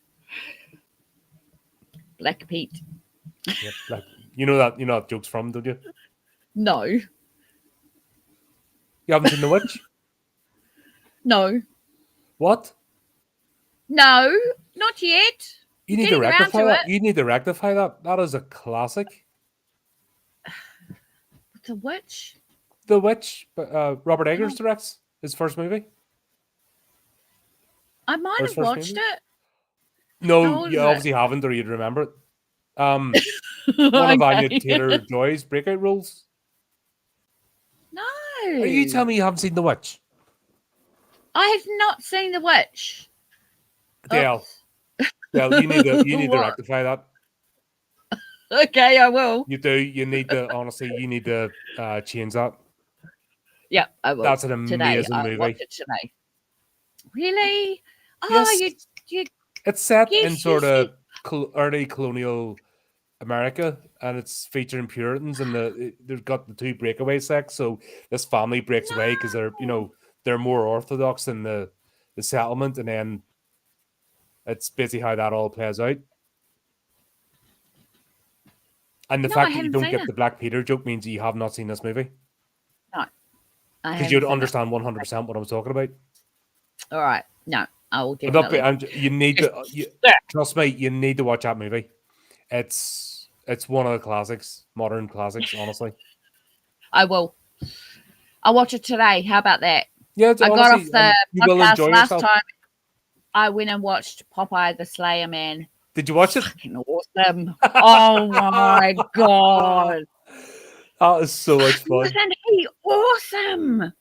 Black Pete. Yeah, black. You know that joke's from, don't you? No. You haven't seen The Witch? No. What? No, not yet. You need to rectify that. You need to rectify that. That is a classic. The Witch? The Witch, Robert Eggers directs his first movie. I might have watched it. No, you obviously haven't, or you'd remember it. One of Anya Taylor-Joy's breakout roles. No. Are you telling me you haven't seen The Witch? I have not seen The Witch. Dale, you need to rectify that. Okay, I will. You do. You need to, honestly, change that. Yeah, I will. That's an amazing movie. Watch it today. Really? Oh, yes. you. It's set in sort of early colonial America, and it's featuring Puritans, and they've got the two breakaway sects. So this family breaks away because they're more orthodox than the settlement, and then it's basically how that all plays out. And the fact that you don't get the Black Peter joke means that you have not seen this movie. No. Because you'd understand 100% what I'm talking about. All right. No, I will definitely. You need to, trust me, you need to watch that movie. It's one of the classics, modern classics, honestly. I will. I'll watch it today. How about that? Yeah, I got off the podcast last time. I went and watched Popeye the Slayer Man. Did you watch it? Fucking awesome. Oh my God. That is so much fun. Wasn't he awesome?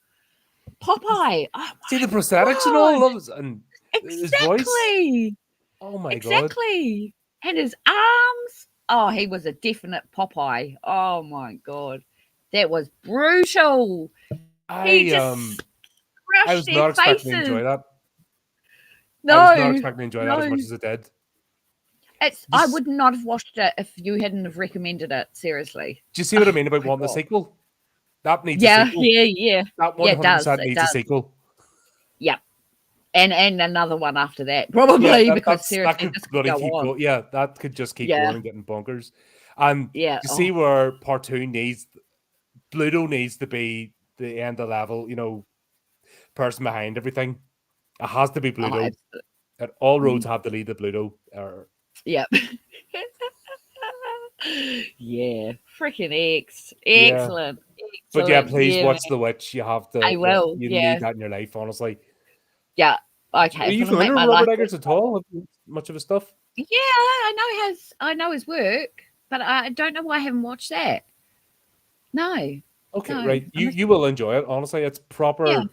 Popeye. Oh see the prosthetics and all of and his voice. Exactly. Oh my God. Exactly. And his arms. Oh, he was a definite Popeye. Oh my God. That was brutal. I was not expecting to enjoy that. No. I was not expecting to enjoy that as much as it did. I would not have watched it if you hadn't have recommended it, seriously. Do you see what I mean about wanting a sequel? That needs a sequel. Yeah. That 100% needs a sequel. Yeah. And another one after that, probably, because seriously, that could bloody keep going. Yeah, that could just keep going and getting bonkers. And you see where part 2 Bluto needs to be the end of level, person behind everything. It has to be Bluto. All roads have to lead to Bluto. Yep. Yeah. Freaking excellent. But yeah, please watch The Witch. You have to. I will. You need that in your life, honestly. Yeah. Okay. Are you familiar with Robert Eggers at all? Much of his stuff? Yeah, I know his work, but I don't know why I haven't watched that. No. Okay, right. You will enjoy it. Honestly, it's proper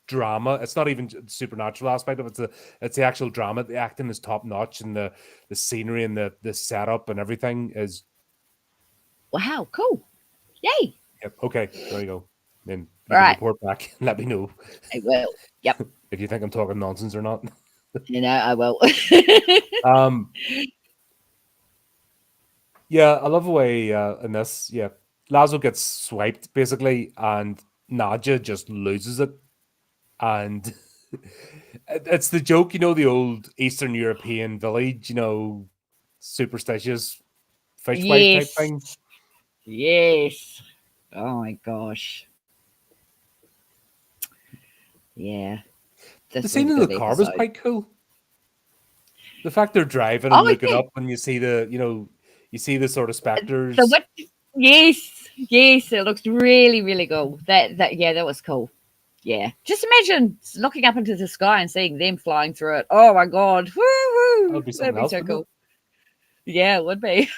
drama. It's not even the supernatural aspect of it. It's the actual drama. The acting is top notch, and the scenery and the setup and everything is. Wow! Cool. Yay! Yep. Okay. There you go. Then you can report back and let me know. I will. Yep. If you think I'm talking nonsense or not. I will. Yeah, I love the way in this. Yeah, Lazo gets swiped basically, and Nadja just loses it, and It's the joke, the old Eastern European village, superstitious fishwife type Yes. thing. Yes. Oh my gosh. Yeah. The This was scene a in the good car was episode. quite cool. The fact they're driving and Oh looking yeah. up and you see you see the sort of The specters. witch. Yes. Yes. It looks really, really cool. That was cool. Yeah. Just imagine looking up into the sky and seeing them flying through it. Oh my god. That Woo! would be That'd something be else, so wouldn't cool. Yeah, it would be.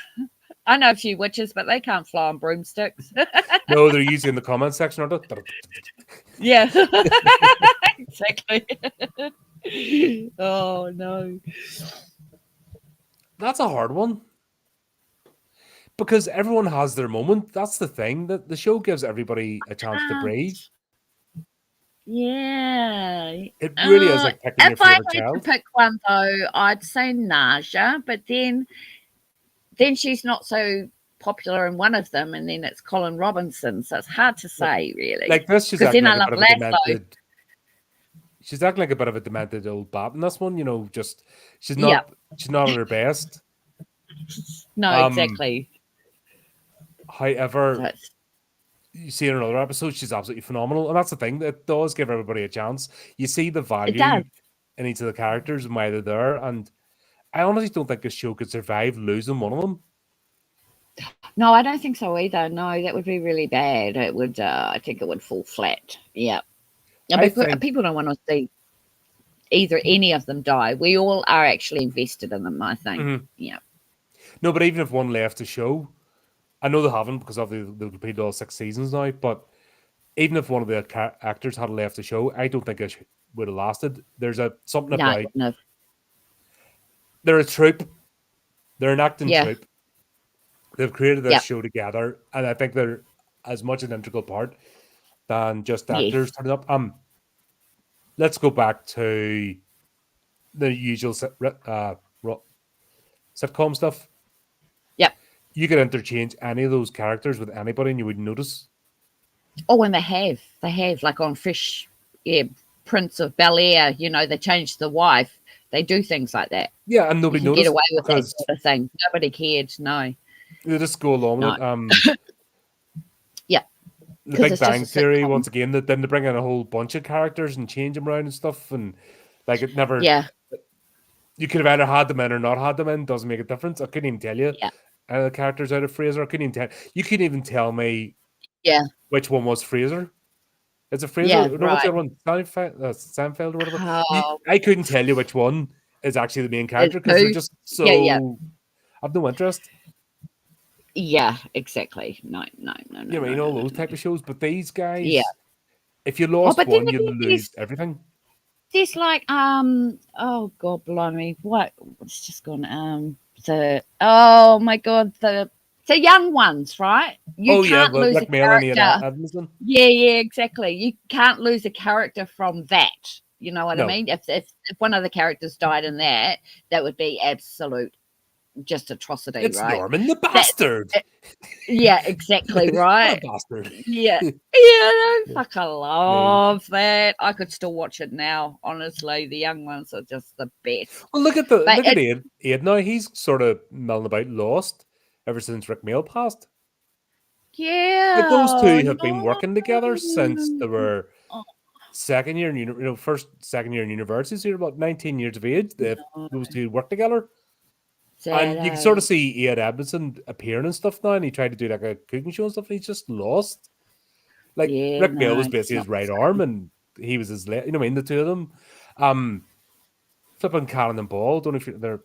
I know a few witches, but they can't fly on broomsticks. it? No, they're usually in the comment section, aren't they? Yeah. Exactly. Oh no. That's a hard one. Because everyone has their moment. That's the thing. That the show gives everybody a chance to breathe. Yeah. It really is like picking your If I favorite had to child. pick one though, I'd say Naja, but then she's not so popular in one of them, and then it's Colin Robinson, so it's hard to say really. Like this, she's Because acting then I like a love bit of a Laszlo. demented. She's acting like a bit of a demented old bat in this one. Just she's Yeah. not at her best. No, exactly. However, That's you see in another episode, she's absolutely phenomenal, and that's the thing. That does give everybody a chance. You see the it value does. in each of the characters and why they're there, and I honestly don't think this show could survive losing one of them. No, I don't think so either. No, that would be really bad. It would. I think it would fall flat. Yeah. I think People don't want to see either any of them die. We all are actually invested in them, I think. Yeah. no, but even if one left the show, I know they haven't because obviously they've completed all 6 seasons now. But even if one of the actors had left the show, I don't think it would have lasted. There's something No, about no. they're a troupe, they're an acting Yeah. troupe. They've created this Yep. show together, and I think they're as much an integral part than just actors Yes. turning up. Let's go back to the usual sitcom stuff. Yep. You could interchange any of those characters with anybody, and you wouldn't notice. Oh, and they have like on Fish, yeah, Prince of Bel Air. They changed the wife. They do things like that. Yeah, and You nobody can get noticed away with that because sort of thing. Nobody cared. No. they just go along with No. it. Yeah. The 'Cause Big it's just Bang a Theory, sitcom. once again, that then they bring in a whole bunch of characters and change them around and stuff, and like it never. Yeah. You could have either had them in or not had them in. Doesn't make a difference. I couldn't even tell you Yeah. the characters out of Fraser. I couldn't even tell. You couldn't even tell me. Yeah. Which one was Fraser? Is it Fraser? Yeah. No, what's the Right. other one? Seinfeld or whatever. Oh, I couldn't tell you which one is actually the main character because they're who? just so. Yeah. I've no interest. Yeah. Exactly. No. All those type of shows, but these guys. Yeah. If you lost but then one, you again, lose everything. There's like oh god blimey, what's just gone oh my god, the young ones, right? You can't lose like a Melanie and character. Edmondson. Yeah, exactly. You can't lose a character from that. You know what I No. mean? If one of the characters died in that would be absolute just atrocity, It's right? Norman the bastard. Yeah, exactly, right? What a bastard. Yeah. No, fuck, I love that. I could still watch it now. Honestly, the young ones are just the best. Well, look at Ed now. He's sort of milling about lost ever since Rick Mail passed. Yeah. Like those two have been working together since they were second year in second year in university. So you're about 19 years of age. Those two work together. And you can sort of see Ed Edmondson appearing and stuff now, and he tried to do like a cooking show and stuff, and he's just lost. Like Rick Mail was basically his right arm, and he was his left. You know what I mean? The two of them. Flipping Colin and Ball. Don't know if they're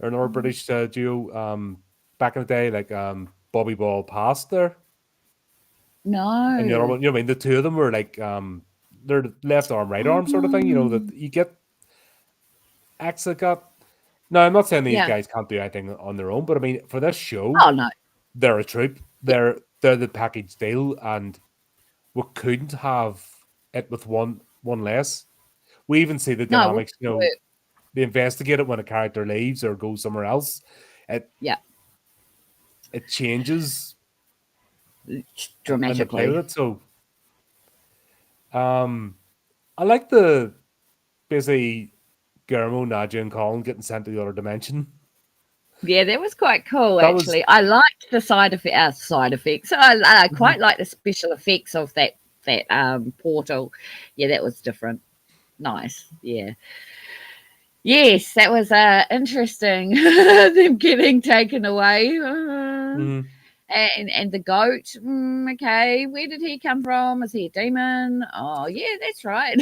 another British duo. Back in the day, like Bobby Ball passed there. No. And the other one, you know what I mean? The two of them were like they're left arm, right arm sort of thing. You know that you get. Got. No, I'm not saying these guys can't do anything on their own, but I mean for this show, they're a troupe. They're the package deal, and we couldn't have it with one less. We even see the dynamics. They investigate it when a character leaves or goes somewhere else. It changes dramatically. so I like the basically Guillermo, Nadia, and Colin getting sent to the other dimension. Yeah, that was quite cool, That was- actually. I liked the side effects. I quite like the special effects of that portal. Yeah, that was different. Nice. Yeah. Yes, that was interesting. Them getting taken away. And the goat. Okay, where did he come from? Is he a demon? Oh, yeah, that's right.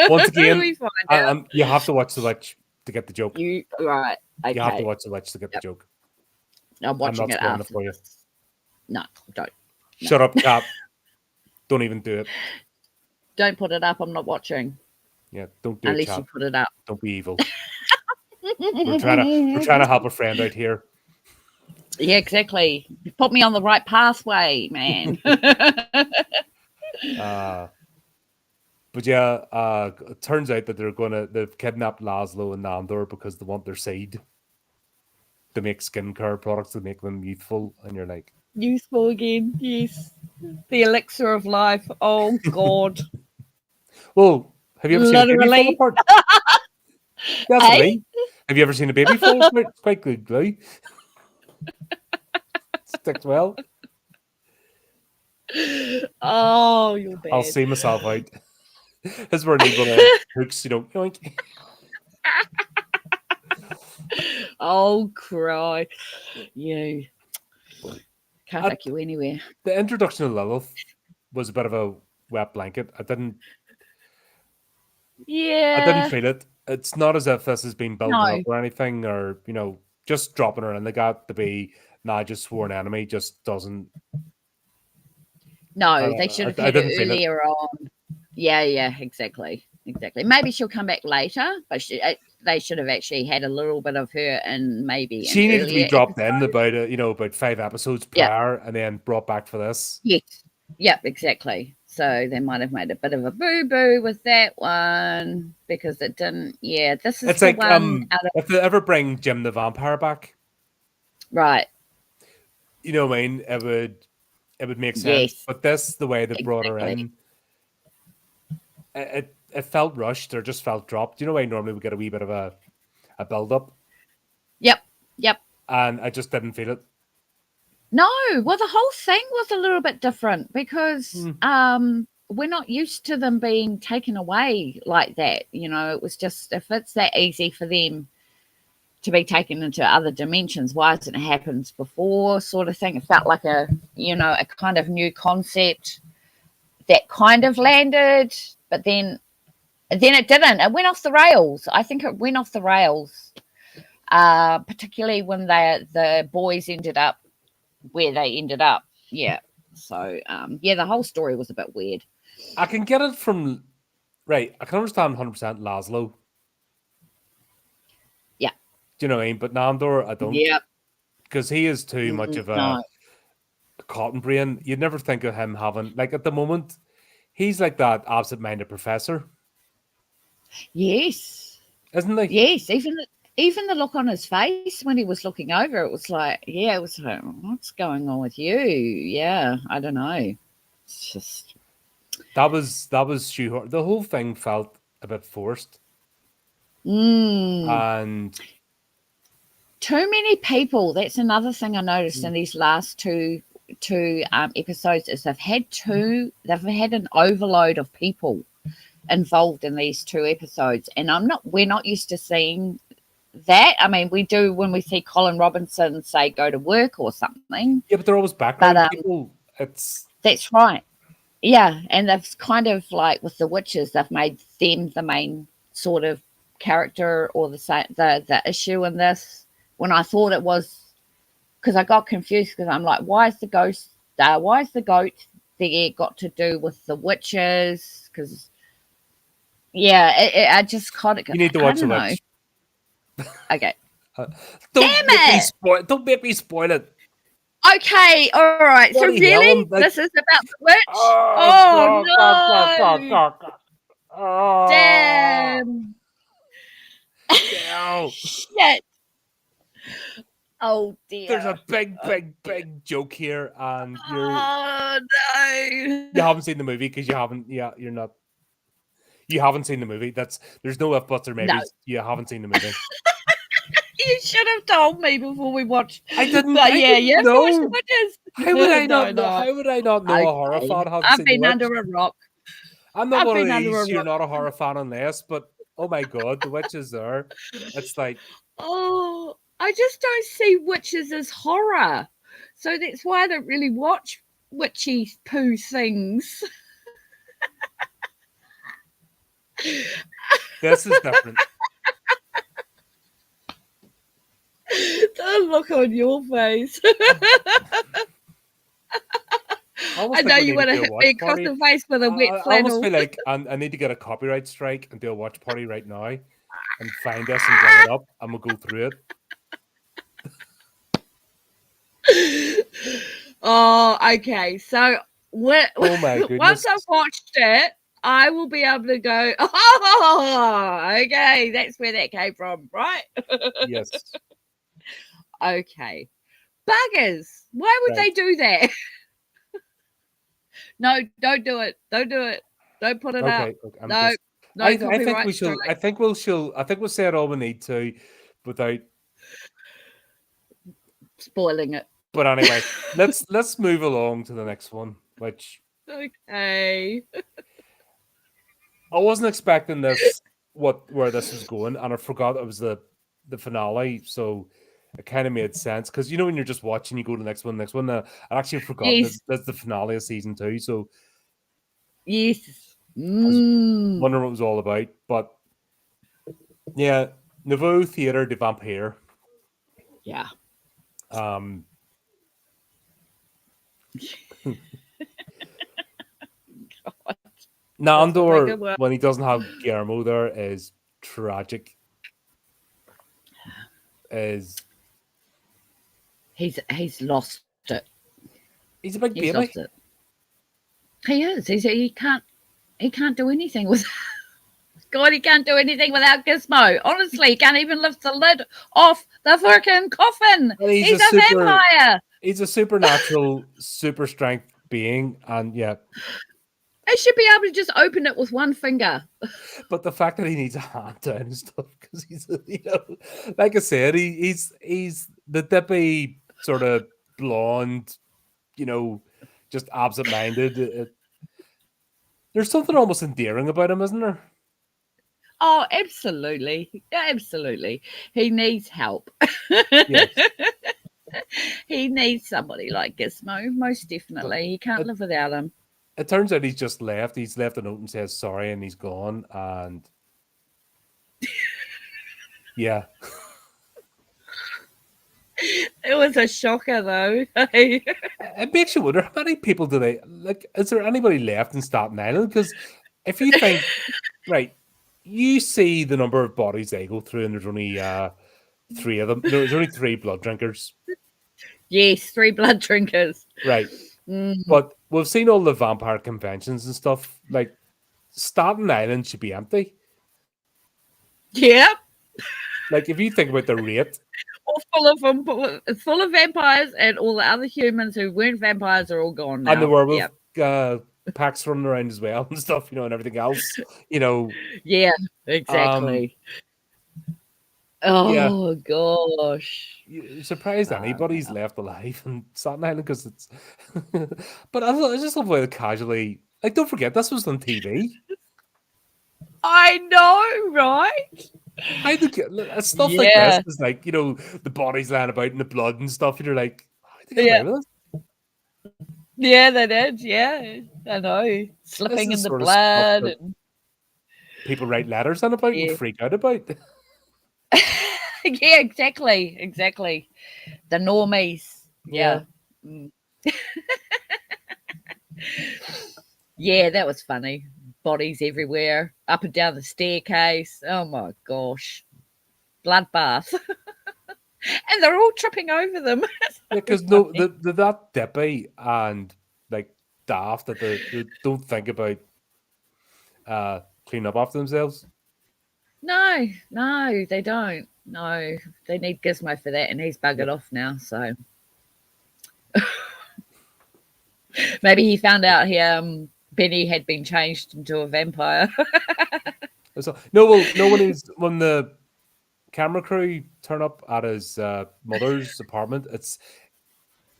Once again, we find out. you have to watch The Witch to get the joke. Right. Okay. You have to watch The Witch to get the joke. I'm watching it spoiling after. for you. No, don't. No. Shut up, Cap. Don't even do it. Don't put it up. I'm not watching. Yeah, don't do unless it, Cap. you put it up. Don't be evil. we're trying to help a friend out here. Yeah, exactly. You put me on the right pathway, man. But yeah, it turns out that they've kidnapped Laszlo and Nandor because they want their seed to make skincare products to make them youthful, and you're like, youthful again? Yes, the elixir of life. Oh God. Well, have you ever seen a baby fall apart? That's me. Have you ever seen a baby fall apart? It's quite good, right? Sticks well. Oh, you're bad. I'll see myself out. That's where I need one of those hooks, yoink. Oh, cry. You. Can't take you anywhere. The introduction of Lilith was a bit of a wet blanket. I didn't feel it. It's not as if this has been built up or anything, or just dropping her in the gut to be Nadia's sworn enemy just doesn't. No, they should have had it earlier on. Yeah, exactly. Maybe she'll come back later, but they should have actually had a little bit of her, and maybe she needed to be dropped in about 5 episodes prior, and then brought back for this. Yes, yep, exactly. So they might have made a bit of a boo-boo with that one because it didn't. Yeah, this is the one. If they ever bring Jim the Vampire back, right? You know what I mean? It would make sense. Yes. But the way they brought her in, it felt rushed or just felt dropped. You know why normally we get a wee bit of a build-up? Yep. And I just didn't feel it. No, well, the whole thing was a little bit different because we're not used to them being taken away like that. It was just, if it's that easy for them to be taken into other dimensions, why hasn't it happened before, sort of thing? It felt like a kind of new concept that kind of landed, but then it didn't. It went off the rails. I think it went off the rails, particularly when the boys ended up where they ended up. Yeah. So, the whole story was a bit weird. I can get it from, right, I can understand 100% Laszlo. Yeah. Do you know what I mean? But Nandor, I don't. Yeah. Because he is too much of a cotton brain. You'd never think of him having, like, at the moment, he's like that absent-minded professor. Yes. Isn't he? Yes. Even the look on his face when he was looking over, it was like, what's going on with you? Yeah, I don't know. It's just that was shoehorned. The whole thing felt a bit forced. And too many people. That's another thing I noticed in these last two episodes is they've had an overload of people involved in these 2 episodes, and we're not used to seeing that. I mean, we do when we see Colin Robinson say go to work or something. Yeah, but they're always background people. That's right. Yeah, and they've kind of like with the witches, they've made them the main sort of character or the issue in this. When I thought it was, because I got confused because I'm like, why is the goat there got to do with the witches? Because I just caught it. You need to watch The Witch. Okay. Don't make me spoil it. Okay, all right. So really, this is about the witch? Oh no! Damn! Shit! Oh dear. There's a big joke here, and Oh no. you haven't seen the movie because you haven't. Yeah, you haven't seen the movie. There's no if, buts, or maybes. No. You haven't seen the movie. You should have told me before we watched. I didn't. But I yeah, didn't you have to watch know. the witches. How would I not know? No. How would I not know a horror Okay. fan hadn't I've seen The been Witch? under a rock. I'm not I've one of been under a these. You're rock. not a horror fan unless, but oh my god, The Witch is there. It's like, Oh, I just don't see witches as horror. So that's why I don't really watch witchy poo things. this is different. The look on your face. I know you want to hit me across the face with a wet I almost flannel. feel like I need to get a copyright strike and do a watch party right now and find us and bring it up, and we'll go through it. Oh, okay. So Oh my goodness. once I've watched it, I will be able to go, oh, okay, that's where that came from, right? Yes. Okay. Buggers. Why would they do that? No, don't do it. Don't do it. Don't put it up. Okay. No, I think copyright we shall. strike. I think we'll say it all we need to, without. Spoiling it. But anyway, let's move along to the next one, which Okay. I wasn't expecting this. Where this was going, and I forgot it was the finale. So it kind of made sense because you know when you're just watching, you go to the next one. I actually forgot that's the finale of season 2. So yes, I was wondering what it was all about. But yeah, Nouveau Theatre de Vampire. Yeah. Nandor, when he doesn't have Guillermo there, is tragic. He's lost it. He's a big baby. Lost it. He is. He can't do anything with. God, he can't do anything without Gizmo. Honestly, he can't even lift the lid off the freaking coffin. He's a vampire. He's a supernatural, super strength being, and yeah. They should be able to just open it with one finger. But the fact that he needs a hand down and stuff, because he's, like I said, he's the dippy sort of blonde, just absent-minded. There's something almost endearing about him, isn't there? Oh, absolutely. Absolutely. He needs help. Yes. He needs somebody like Gizmo, most definitely. He can't live without him. It turns out he's just left. He's left a note and says sorry, and he's gone. And yeah. It was a shocker, though. It makes you wonder, how many people do they like? Is there anybody left in Staten Island? Because if you think, right, you see the number of bodies they go through, and there's only 3 of them. There's only 3 blood drinkers. Yes, 3 blood drinkers. Right. But we've seen all the vampire conventions and stuff. Like, Staten Island should be empty. Yep. Like, if you think about the rate. Or full of vampires, and all the other humans who weren't vampires are all gone now. And the werewolf packs running around as well and stuff, and everything else, Yeah, exactly. Oh, gosh. You're surprised anybody's left alive in Staten Island because it's... But I just love the way they casually... Like, don't forget, this was on TV. I know, right? Stuff like this is like, the bodies lying about in the blood and stuff, and you're like, how did they get away with this? Yeah, they did, yeah. I know. Slipping in the blood. And... people write letters on about and freak out about. Yeah, exactly. The normies. Yeah. Yeah, that was funny. Bodies everywhere, up and down the staircase. Oh my gosh. Bloodbath. And they're all tripping over them. Because they're that dippy and like daft that they don't think about cleaning up after themselves. No, they don't. no, they need Gizmo for that, and he's buggered off now. So maybe he found out Benny had been changed into a vampire. So, no, well, no, when the camera crew turn up at his mother's apartment,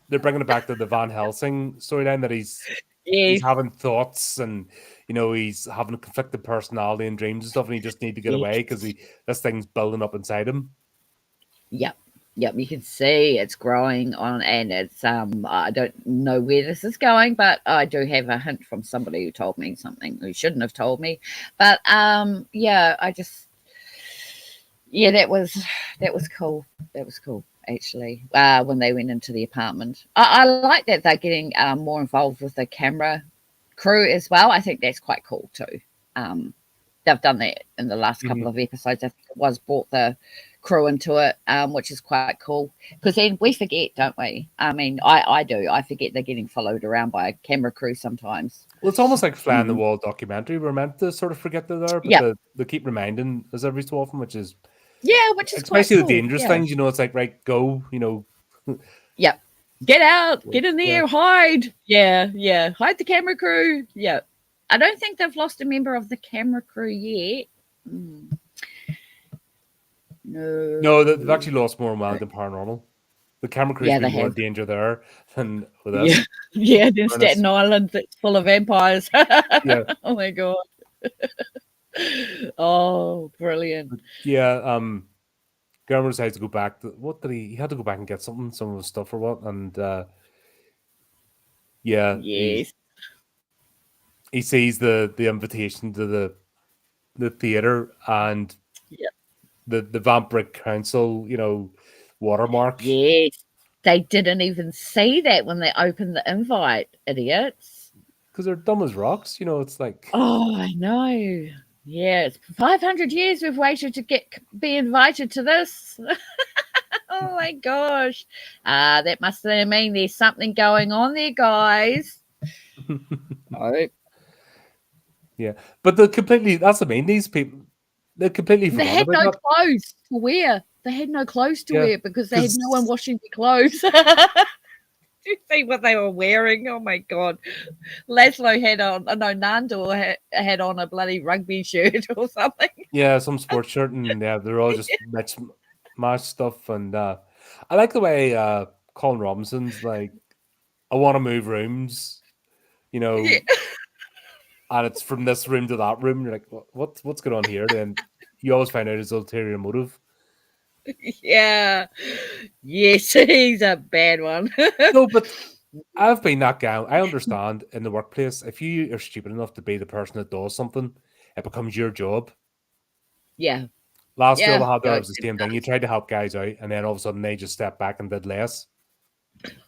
they're bringing it back to the Van Helsing storyline that he's Yes, having thoughts, and he's having a conflicted personality and dreams and stuff, and he just need to get away because this thing's building up inside him. Yep. You can see it's growing on, and it's I don't know where this is going, but I do have a hint from somebody who told me something who shouldn't have told me. But yeah, that was cool. That was cool, actually. When they went into the apartment, I like that they're getting more involved with the camera crew as well. I think that's quite cool too. They've done that in the last couple of episodes. I think it was brought the crew into it, which is quite cool, because then we forget, don't we? I mean, I do. I forget they're getting followed around by a camera crew sometimes. Well, it's almost like Fly on the Wall documentary. We're meant to sort of forget they're there, but they keep reminding us every so often, which is which is especially quite cool. The dangerous things. It's like, right, go. Yep, get out, get in there, hide. Yeah, hide the camera crew. Yeah, I don't think they've lost a member of the camera crew yet. No, they've actually lost more miles than Paranormal. The camera crew's been more in danger there than with us. Yeah, than Staten Island that's full of vampires. Yeah. Oh my god. Oh, brilliant. Yeah, Guillermo decides to go back. What did he had to go back and get some of his stuff or what? And yes. He sees the invitation to the theater and the Vampiric Council, watermark. Yes. They didn't even see that when they opened the invite, idiots. Because they're dumb as rocks, it's like... Oh, I know. Yeah, it's 500 years we've waited to be invited to this. Oh my gosh. That must mean there's something going on there, guys. Oh. Yeah, but they're completely... That's the main, these people... They completely They had no clothes to wear. They had no clothes to wear because they had no one washing their clothes. Do you see what they were wearing? Oh my god! Laszlo had on, Nando had on a bloody rugby shirt or something. Yeah, some sports shirt, and they're all just match stuff. And I like the way Colin Robinson's like, "I want to move rooms," and it's from this room to that room. You're like, what's going on here? Then you always find out his ulterior motive. Yeah. Yes, he's a bad one. No, but I've been that guy. I understand in the workplace, if you are stupid enough to be the person that does something, it becomes your job. Yeah. Last job I had there was the same thing. You tried to help guys out, and then all of a sudden they just stepped back and did less.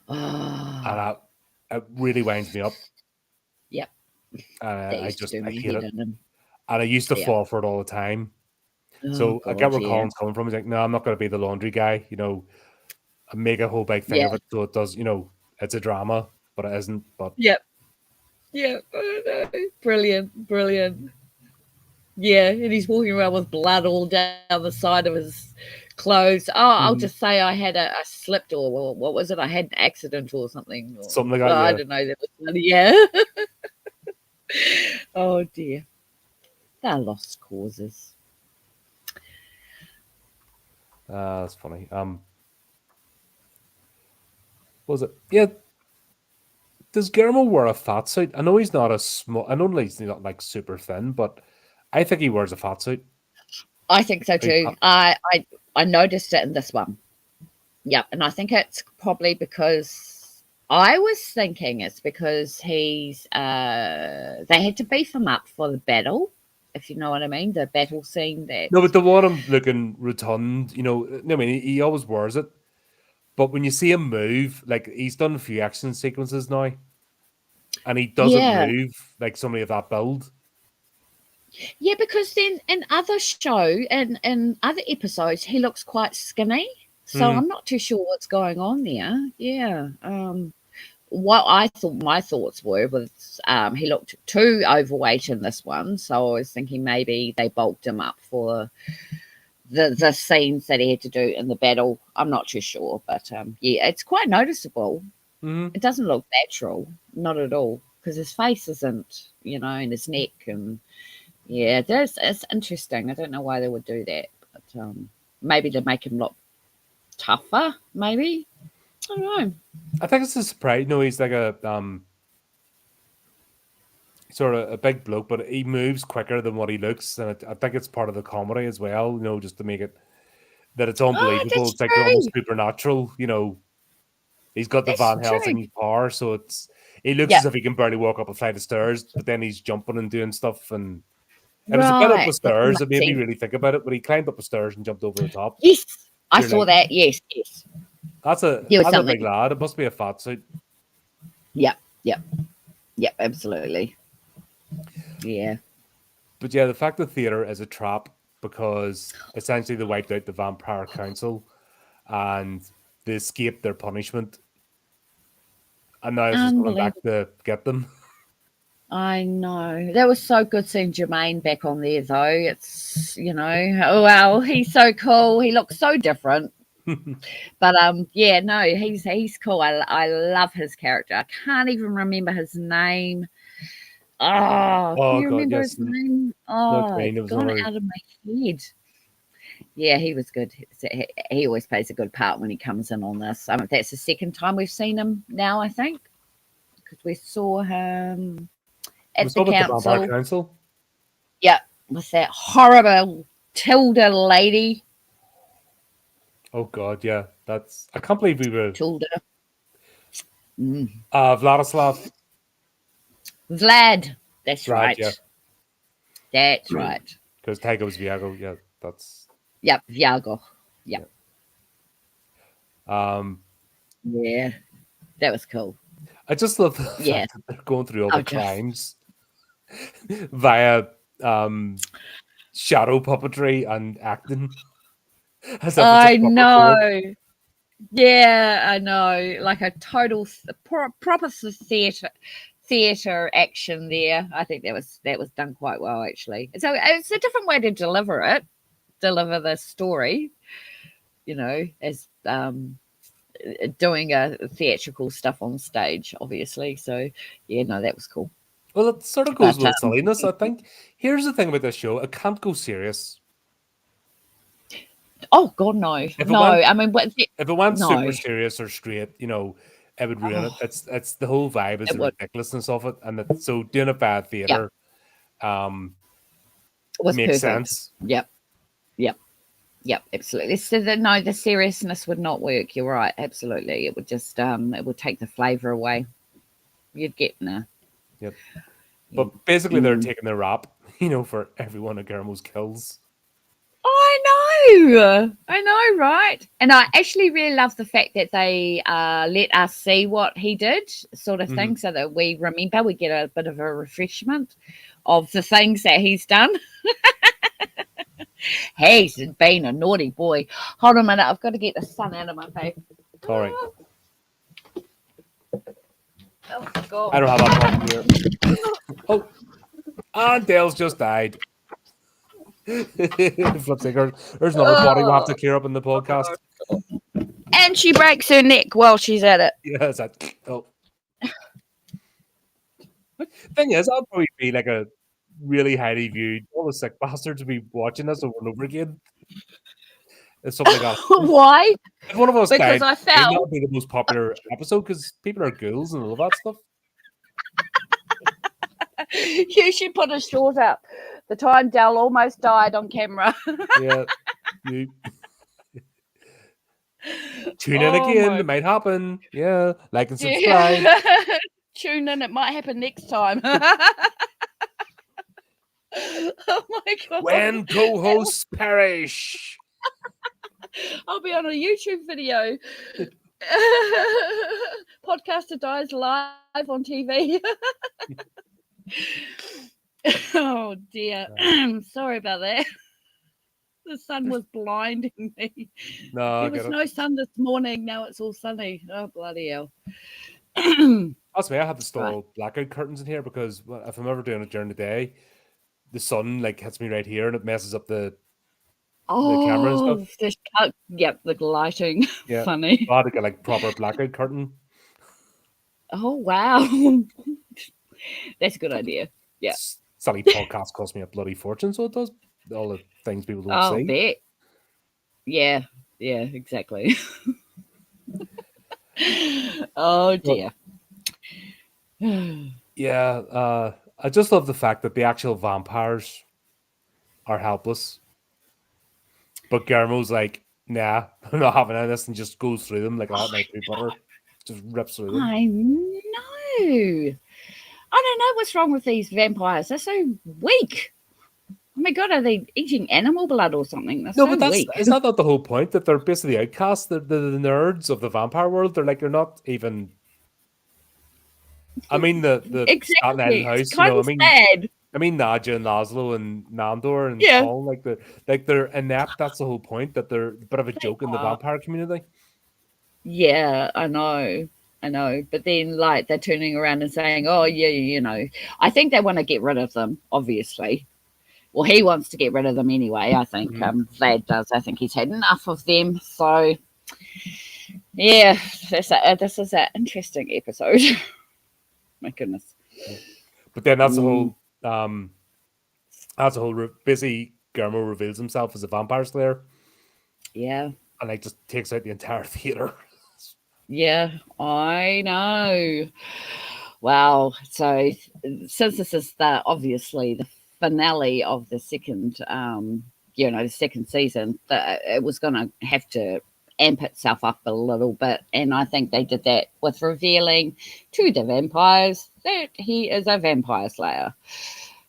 And it really winds me up. Yep. I hate it. And I used to fall for it all the time. So I get where Colin's coming from. He's like, no, I'm not going to be the laundry guy, and make a whole big thing of it. So it does, it's a drama, but it isn't. But yeah, brilliant. Yeah, and he's walking around with blood all down the side of his clothes. Oh, I'll just say I had a slipped, or what was it? I had an accident or something. Something like that. I don't know. That was funny. Yeah. Oh dear. They're lost causes. That's funny. Was it? Yeah. Does Guillermo wear a fat suit? I know he's not I know he's not like super thin, but I think he wears a fat suit. I think so too. I noticed it in this one. Yeah, and I think it's probably because I was thinking it's because he's they had to beef him up for the battle, if you know what I mean, the battle scene. No, but they want him looking rotund. I mean, he always wears it. But when you see him move, like he's done a few action sequences now, and he doesn't move like somebody of that build. Yeah, because then in other in other episodes, he looks quite skinny. So I'm not too sure what's going on there. Yeah. What I thought my thoughts was he looked too overweight in this one. So I was thinking maybe they bulked him up for the scenes that he had to do in the battle. I'm not too sure, but yeah, it's quite noticeable. It doesn't look natural, not at all, because his face isn't, and his neck, and yeah, it's interesting. I don't know why they would do that, but maybe to make him look tougher, maybe. I don't know. I think it's a surprise. No, he's like a sort of a big bloke, but he moves quicker than what he looks, and I think it's part of the comedy as well. Just to make it that it's unbelievable. It's like almost supernatural. He's got the Van Helsing power, so he looks as if he can barely walk up a flight of stairs, but then he's jumping and doing stuff, and it was a bit up the stairs. It made me really think about it, but he climbed up the stairs and jumped over the top. Yes, I saw that. Yes. That's a big lad. It must be a fat suit. Yep, absolutely. Yeah. But yeah, the fact that theatre is a trap because essentially they wiped out the Vampire Council and they escaped their punishment. And now it's just going back to get them. I know. That was so good seeing Jermaine back on there, though. It's, oh, well, he's so cool. He looks so different. But, yeah, no, he's cool. I love his character. I can't even remember his name. Oh, can you remember his name? Oh, it's gone out of my head. Yeah, he was good. He always plays a good part when he comes in on this. That's the second time we've seen him now, I think, because we saw him at the council. Yeah, with that horrible Tilda lady. Oh God, yeah, I can't believe we were Tilda. Vladislav. Vlad. That's right. Yeah. That's right. Because Tyga was Viago. Yeah, that's. Yep, Viago. Yep. Yeah, that was cool. I just love the fact that they're going through all the crimes via shadow puppetry and acting. I know. Yeah, I know. Like a total proper theatre action there. I think that was done quite well, actually. So it's a different way to deliver the story, as doing a theatrical stuff on stage, obviously. So yeah, no, that was cool. Well, it sort of goes with silliness, I think. Here's the thing about this show: it can't go serious. Oh God, no! If it went super serious or straight, it would ruin it. It's the whole vibe is the ridiculousness of it, and so doing it bad theater, makes sense. Yep, absolutely. So the seriousness would not work. You're right, absolutely. It would just it would take the flavor away. You'd get Yep. But basically, they're taking their rap, for every one of Guillermo's kills. I know, right? And I actually really love the fact that they let us see what he did, sort of thing, so that we remember, we get a bit of a refreshment of the things that he's done. He's been a naughty boy. Hold on a minute, I've got to get the sun out of my face. All right. Oh, God. I don't have that problem here. Oh, and Dale's just died. Flip sticker. There's another body we'll have to clear up in the podcast. And she breaks her neck while she's at it. Yeah, it's that. Oh. Thing is, I'll probably be like a really highly viewed. All the sick bastards will be watching this over and over again. It's something like that. Why? If one of us because died, I felt that would be the most popular episode because people are ghouls and all that stuff. You should put a short up. The time Dell almost died on camera. Yeah. Tune in again. It might happen. Yeah. Like and subscribe. Tune in. It might happen next time. Oh my God. When co-hosts perish. I'll be on a YouTube video. Podcaster dies live on TV. Oh dear. Sorry about that. The sun was blinding me. No, there was no sun this morning. Now it's all sunny. Oh bloody hell. That's me. I have to install blackout curtains in here because if I'm ever doing it during the day, the sun hits me right here and it messes up the the camera and stuff. Yep, the lighting. Yeah, Funny. I had to get like proper blackout curtain. Oh, wow. That's a good idea. Yeah. Silly podcast cost me a bloody fortune, so it does. All the things people don't Oh, see. bet. Yeah, exactly. Oh, dear. Yeah, I just love the fact that the actual vampires are helpless. But Guillermo's like, nah, I'm not having any of this, and just goes through them like a hot knife through butter. Just rips through them. I know. I don't know what's wrong with these vampires. They're so weak. Oh my god, are they eating animal blood or something? They're so but weak. is that not the whole point? That they're basically outcasts, the nerds of the vampire world. They're not even. I mean the Staten Island Exactly. It's house, kind of sad. I mean Nadja and Laszlo and Nandor and Yeah. Colin, they're inept. That's the whole point. That they're a bit of a joke in the vampire community. Yeah, I know. But then like they're turning around and saying, oh yeah, I think they want to get rid of them, obviously. Well, he wants to get rid of them anyway. I think Vlad does. I think he's had enough of them. So yeah, this is an interesting episode. My goodness. But then that's the whole busy Guillermo reveals himself as a vampire slayer. Yeah. And like just takes out the entire theater. Yeah, I know. Wow. So since this is obviously the finale of the second the second season, it was gonna have to amp itself up a little bit. And I think they did that with revealing to the vampires that he is a vampire slayer.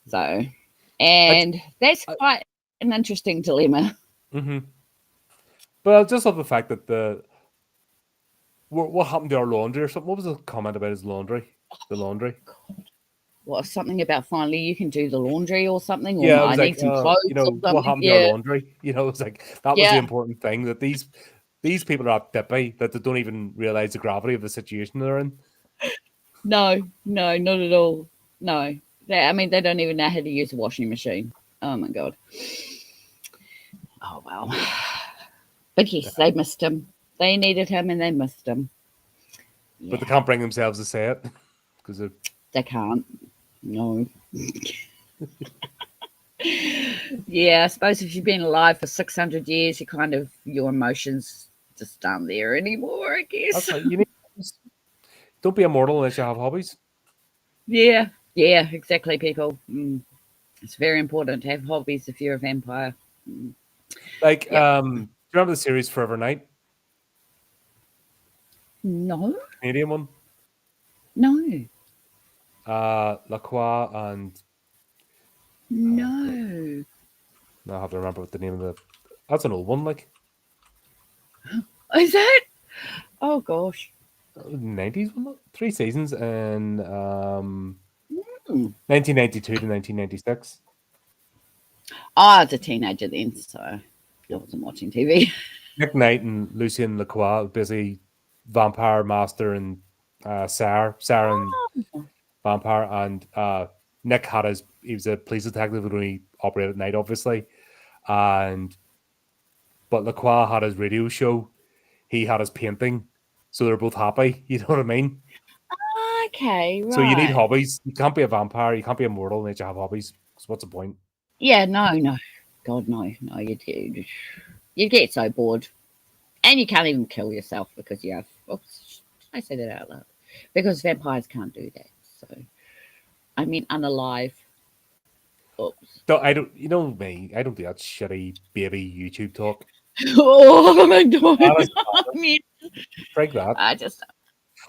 So that's quite an interesting dilemma. Mm-hmm. But I just love the fact that what happened to our laundry or something? What was the comment about his laundry? The laundry? What, something about finally you can do the laundry or something? Yeah, or I need some clothes. What happened to our laundry? It's like that was the important thing, that these people are dippy, that they don't even realize the gravity of the situation they're in. No, not at all. No. They don't even know how to use a washing machine. Oh my god. Oh wow. But yes, they missed him. They needed him and they missed him. Yeah. But they can't bring themselves to say it because they can't. No. Yeah, I suppose if you've been alive for 600 years, your emotions just aren't there anymore, I guess. That's right. You need don't be immortal unless you have hobbies. Yeah, exactly, people. It's very important to have hobbies if you're a vampire. Like, do you remember the series Forever Night? No. Canadian one? No. Lacroix and... No. I have to remember what the name of the... That's an old one, like. Is that? Oh, gosh. 90s one? 3 seasons in 1992 to 1996. I was a teenager then, so I wasn't watching TV. Nick Knight and Lucien Lacroix, busy vampire master, and Sarah and vampire, and Nick he was a police detective who only operated at night, obviously, but Lacroix had his radio show, he had his painting, so they're both happy. You know what I mean? Okay, right. So you need hobbies. You can't be a vampire. You can't be immortal unless you have hobbies. So what's the point? Yeah, no. God, no. You'd get so bored. And you can't even kill yourself because you have... Oops, I say that out loud. Because vampires can't do that. So, I mean, unalive. Oops. No, I don't... You know me. I don't do that shitty baby YouTube talk. Oh, my God. Break that. I just...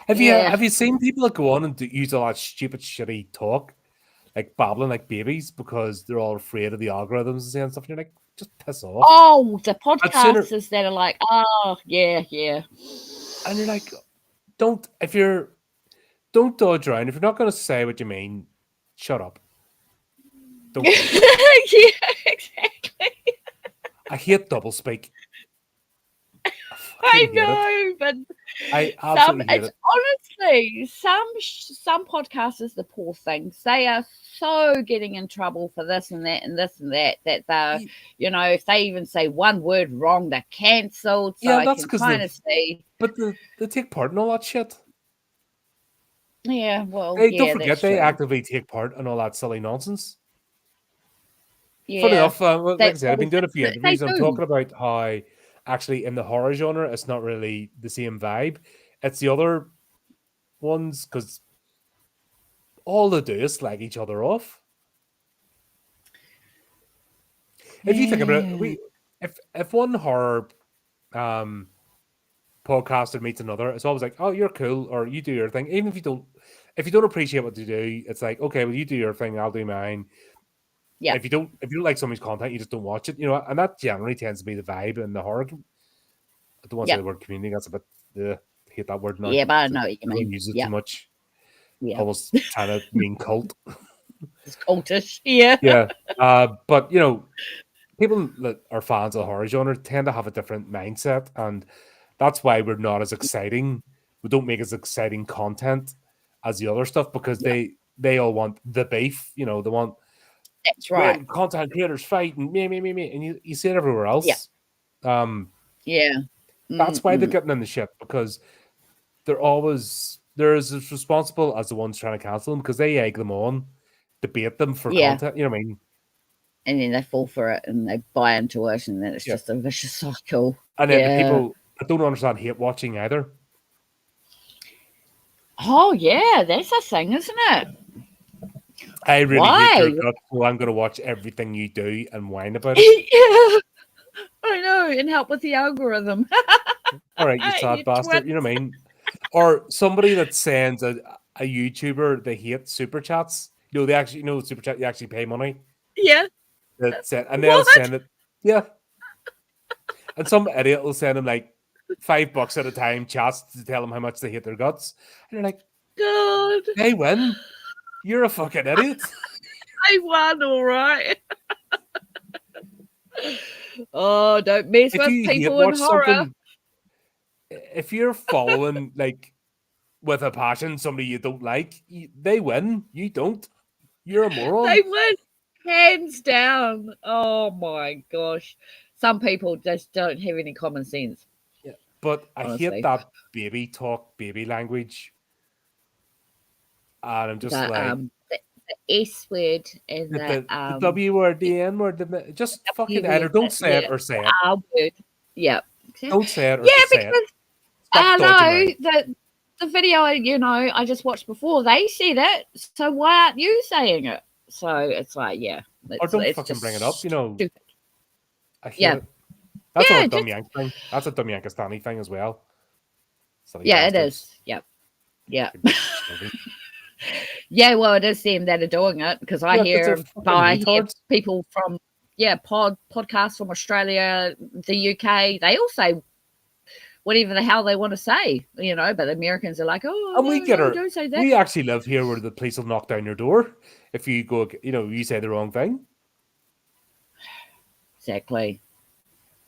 Have you seen people that go on and use all that stupid, shitty talk, like babbling like babies, because they're all afraid of the algorithms and stuff? And you're like, just piss off. Oh, the podcasters that are like, oh, yeah. And you're like, don't dodge around. If you're not going to say what you mean, shut up. Don't. Yeah, exactly. I hate doublespeak. fucking hate it. but I absolutely hate it's it. honestly some podcasters, the poor things, they are so getting in trouble for this and that and this and that they're, if they even say one word wrong, they're cancelled. So Yeah, I that's can because kind of see. but they take part in all that shit. Yeah, well, Hey, don't yeah, forget that's they true. actively take part in all that silly nonsense. Yeah, Funny enough, like I said, I've been they doing a few interviews. I'm do. talking about how actually in the horror genre, it's not really the same vibe. It's the other ones because all they do is slag each other off. If you think about it, if one horror podcaster meets another, it's always like, oh, you're cool, or you do your thing. Even if you don't appreciate what they do, it's like, okay, well, you do your thing, I'll do mine. Yeah. If you don't like somebody's content, you just don't watch it, you know, and that generally tends to be the vibe in the horror. I don't want to say the word community. That's a bit. I hate that word now. Yeah, but I know what you Everyone mean. uses it too much. Yeah. Almost trying to mean cult. It's cultish. Yeah. Yeah. But you know, people that are fans of the horror genre tend to have a different mindset, and that's why we're not as exciting. We don't make as exciting content as the other stuff because they all want the beef. You know, they want that's right. Content creators fight and me, and you see it everywhere else. Yeah. That's why they're getting in the shit because they're as responsible as the ones trying to cancel them because they egg them on, debate them for content. You know what I mean? And then they fall for it and they buy into it, and then it's just a vicious cycle. And then the people, I don't understand hate watching either. Oh yeah, that's a thing, isn't it? I really hate your guts, so I'm going to watch everything you do and whine about it. Yeah, I know, and help with the algorithm. All right, you sad bastard. You know what I mean? Or somebody that sends a YouTuber they hate super chats. You know, they actually super chat. You actually pay money. Yeah. And they'll send it. Yeah. And some idiot will send them like $5 at a time chats to tell them how much they hate their guts. And you're like, God, they win. You're a fucking idiot. I won, all right. Oh, don't mess with people in horror. If you're following like with a passion somebody you don't like, they win. You don't. You're a moron. They win, hands down. Oh my gosh. Some people just don't have any common sense. Yeah, but honestly. I hate that baby talk, baby language. And I'm just the S word and the W word, the N word, just fucking either don't say it or say it. R word. Yeah. Don't say it or say it. I know the video, I just watched before, they said it, so why aren't you saying it? So it's like, or don't fucking bring it up, stupid. I hate it. That's a dumb Yank thing. That's a dumb Yankistani thing as well. It is. Yep. Yeah. Yeah, well, it is them that are doing it because I hear people from podcasts from Australia, the UK, they all say whatever the hell they want to say, but the Americans are like, oh, and we get her. Don't say that. We actually live here where the police will knock down your door if you go, you say the wrong thing. Exactly.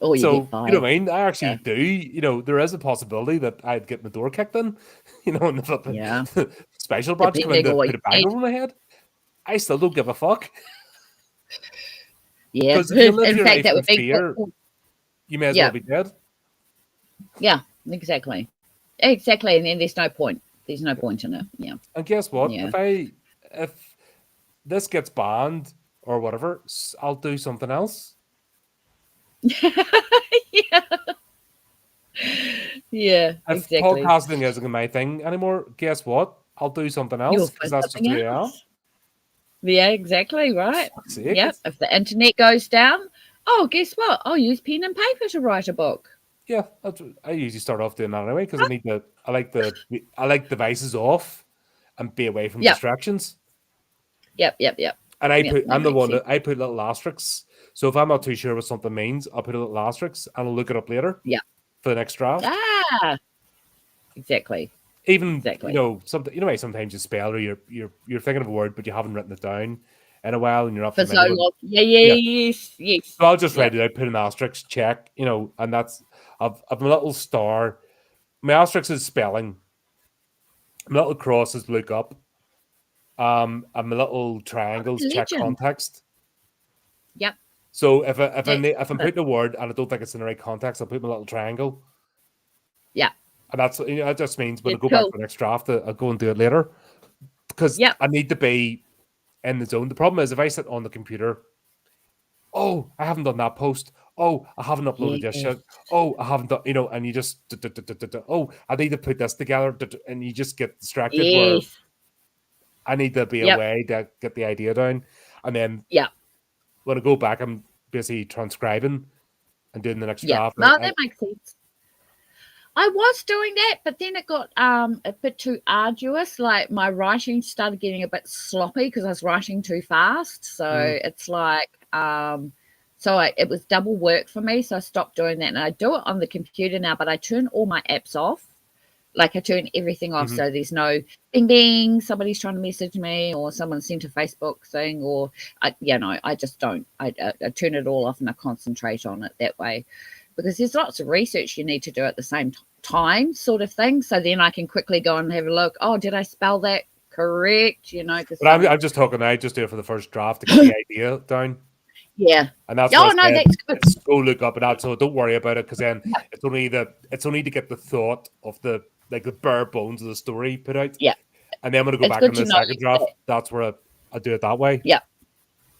Oh, so, you know what I mean? I actually do. There is a possibility that I'd get my door kicked in, and the flipping special branch come in to put a bag over my head. I still don't give a fuck. Yeah. Because if you live your life in fear, you may as well be dead. Yeah, exactly. Exactly. And then there's no point. There's no point in it. Yeah. And guess what? Yeah. If this gets banned or whatever, I'll do something else. Yeah, if podcasting isn't my thing anymore, guess what? I'll do something else because that's just who I am. Yeah, exactly, right. Yeah, if the internet goes down, guess what? I'll use pen and paper to write a book. Yeah, I usually start off doing that anyway because I like devices off and be away from distractions. Yep. And I'm the one that I put little asterisks. So if I'm not too sure what something means, I'll put a little asterisk and I'll look it up later. Yeah. For the next draft. Exactly. Something sometimes you spell or you're thinking of a word but you haven't written it down in a while and you're not familiar with it. Yes. So I'll just write it out, put an asterisk, check, and I've my little star. My asterisk is spelling. My little cross is look up. And my little triangles check Legend. context. Yep. So if I'm That's putting a word and I don't think it's in the right context, I'll put my little triangle. Yeah. And that's that just means when I It's go back cool. to the next draft, I'll go and do it later because Yep. I need to be in the zone. The problem is if I sit on the computer, oh, I haven't done that post. Oh, I haven't uploaded this Yes. shit. Oh, I haven't done, and you just, oh, I need to put this together, and you just get distracted where Yes. I need to be Yep. away to get the idea down. And then Yeah. when I go back, I'm basically transcribing and doing the next Yeah. draft. No, that makes sense. I was doing that, but then it got a bit too arduous. Like my writing started getting a bit sloppy because I was writing too fast. So it's like it was double work for me. So I stopped doing that, and I do it on the computer now. But I turn all my apps off. Like I turn everything off, so there's no bing bing. Somebody's trying to message me, or someone sent a Facebook thing, or I just don't. I turn it all off and I concentrate on it that way. Because there's lots of research you need to do at the same time, sort of thing. So then I can quickly go and have a look. Oh, did I spell that correct? But I'm just talking. I just do it for the first draft to get the idea down. Yeah, and that's that's good. Let's go look up at that. So don't worry about it because then it's only to get the thought of the bare bones of the story put out. Yeah, and then when I go back in the second draft, that's where I do it that way. Yeah.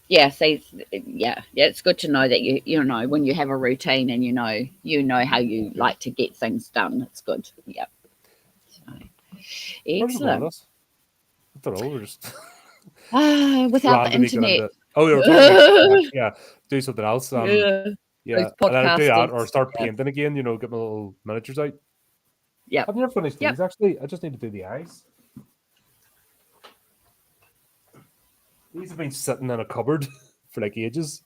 Yeah, see, it's good to know that you know when you have a routine and you know how you like to get things done. It's good. Yeah. So, excellent. I don't know. We're just without the internet. We were talking about, do something else. And then I do that or start painting again. Get my little miniatures out. Yeah. I've never finished these actually. I just need to do the eyes. These have been sitting in a cupboard for like ages.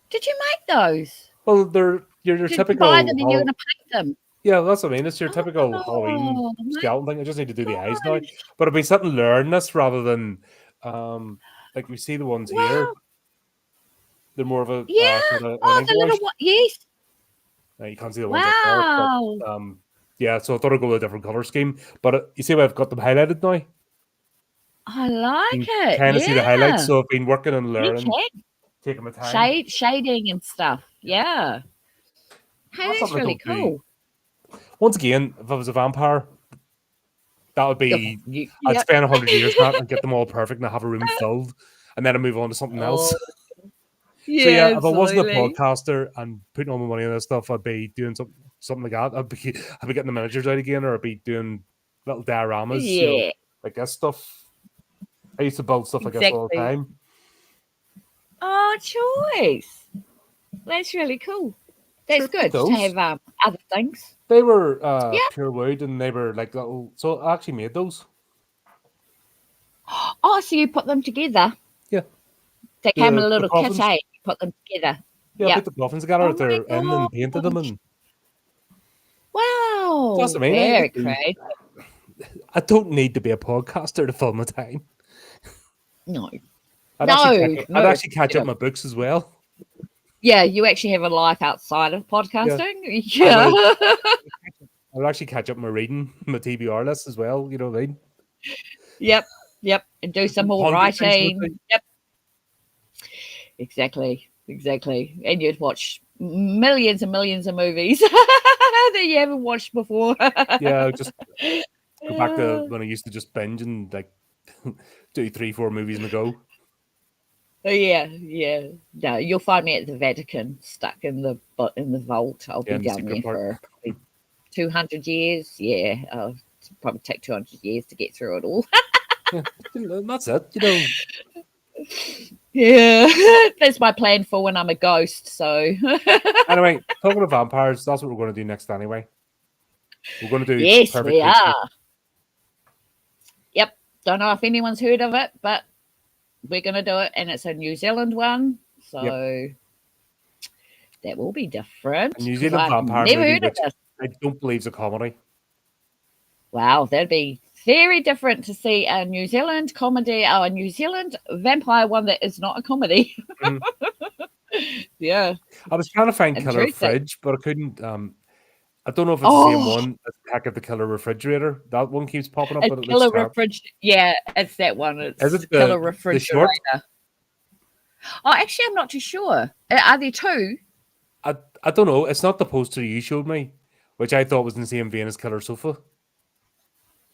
Did you make those? Well, they're your typical. You buy them and you're going to paint them. Yeah, that's what I mean. It's your typical Halloween skeleton thing. I just need to do the eyes now. But I've been sitting learning this rather than like we see the ones here. They're more of a the little one. Yes. You can't see the ones up there. But, so I thought I'd go with a different color scheme. But you see why I've got them highlighted now. I like it. Kind of see the highlights. So I've been working and learning, taking my time, shading and stuff. Yeah, hey, that's really cool. Once again, if I was a vampire, that would be I'd spend 100 years on that and get them all perfect, and I have a room filled, and then I move on to something else. Yeah, if I wasn't a podcaster and putting all my money on this stuff, I'd be doing something like that. I'd be getting the miniatures out again, or I'd be doing little dioramas, like this stuff. I used to build stuff like this all the time. Oh, choice. That's really cool. That's good to have other things. They were pure wood, and they were like little. So I actually made those. Oh, so you put them together? Yeah. They came in a little kit, eh? You put them together. Yeah, I put the coffins together at their end and painted them. And wow, that's what I mean. Very creative. I don't need to be a podcaster to fill my time. No. I'd actually catch up my books as well. Yeah, you actually have a life outside of podcasting. Yeah. I'd actually catch up my reading, my TBR list as well. You know what I mean? Yep. And do some more writing. Yep. Exactly. And you'd watch millions and millions of movies that you haven't watched before. Yeah, just go back to when I used to just binge and like do 3-4 movies in a go. Yeah. No, you'll find me at the Vatican, stuck in the vault. I'll be down there for probably 200 years. Yeah, it'll probably take 200 years to get through it all. That's it. Yeah, that's my plan for when I'm a ghost. So anyway, talking of vampires, that's what we're going to do next. Anyway, we're going to do. Yes, we are. Yep. Don't know if anyone's heard of it, but we're going to do it, and it's a New Zealand one, so that will be different. A New Zealand vampire movie, which I don't believe is a comedy. Wow, that'd be very different to see a New Zealand comedy or a New Zealand vampire one that is not a comedy. Yeah. I was trying to find Killer Interesting. Fridge, but I couldn't. I don't know if it's the same one as Hack of the Killer Refrigerator. That one keeps popping up, A but it looks killer terrible. refrigerator. Yeah, it's that one. Is It's it killer the short? refrigerator. Oh, actually, I'm not too sure. Are there two? I don't know. It's not the poster you showed me, which I thought was in the same vein as Killer Sofa.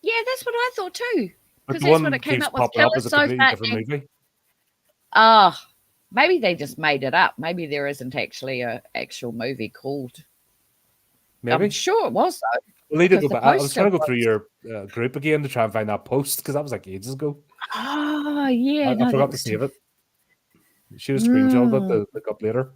Yeah, that's what I thought too. But Because the that's what one it came keeps up with. popping up Killer as a completely sofa. different movie. Ah, maybe they just made it up. Maybe there isn't actually a actual movie called. Maybe. I'm sure it was though. We'll need to Because go the back. I was trying to go poster through was. your group again to try and find that post because that was like ages ago. Oh yeah, I no, that forgot to was save too. it. Should have screenshot it Mm. to look up later.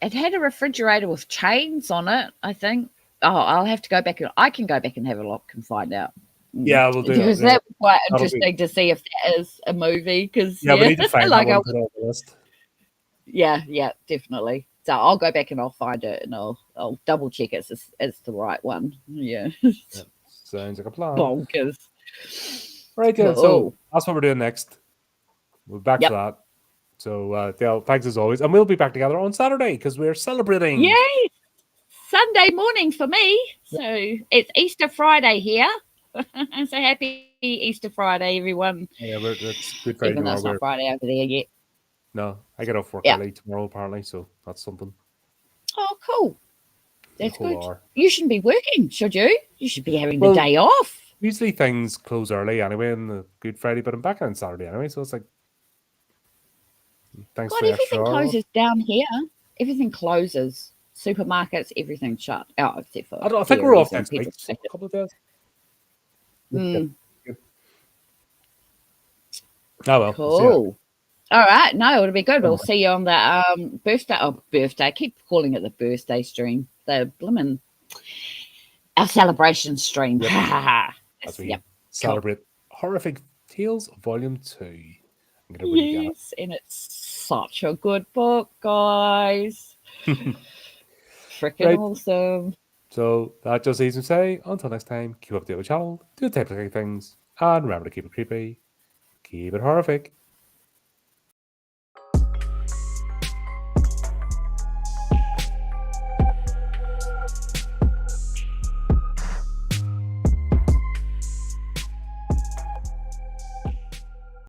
It had a refrigerator with chains on it, I think. Oh, I'll have to go back and I can go back and have a look and find out. Yeah, we'll do that. Because Yeah, that was quite that'll be. interesting to see if that is a movie. Because Yeah, we need to find that like one. Put it on the list. yeah, definitely. So I'll go back and I'll find it and I'll double check it's the right one. Yeah, Yeah, sounds like a plan. bonkers. Right, yeah. So Cool. that's what we're doing next. We're back Yep. for that. So, Dale, thanks as always, and we'll be back together on Saturday because we're celebrating. Yay! Sunday morning for me. So it's Easter Friday here. So happy Easter Friday, everyone. Yeah, it's Good Friday Even though tomorrow. it's not Friday over there yet. No, I get off work Yeah. early tomorrow apparently, so that's something. Oh, cool. A That's whole good. hour. You shouldn't be working, should you? You should be having Well, the day off. Usually things close early anyway on the Good Friday, but I'm back on Saturday anyway, so it's like thanks God, for the extra everything hour. closes down here. Everything closes. Supermarkets, everything shut out except for. I think we're off dairies and next week. petrol So a stations. couple of days. Mm, Oh well. We'll see cool. All right. No, it'll be good. Oh, We'll see you on the birthday. Oh, birthday. I keep calling it the birthday stream. The blimmin' our celebration stream. Yep. As we Yep. celebrate Horrific Tales Volume 2. I'm gonna really get it. Yes, and it's such a good book, guys. Freaking Right. awesome. So that just leaves me to say, until next time, keep up the channel, do the type of things, and remember to keep it creepy, keep it horrific.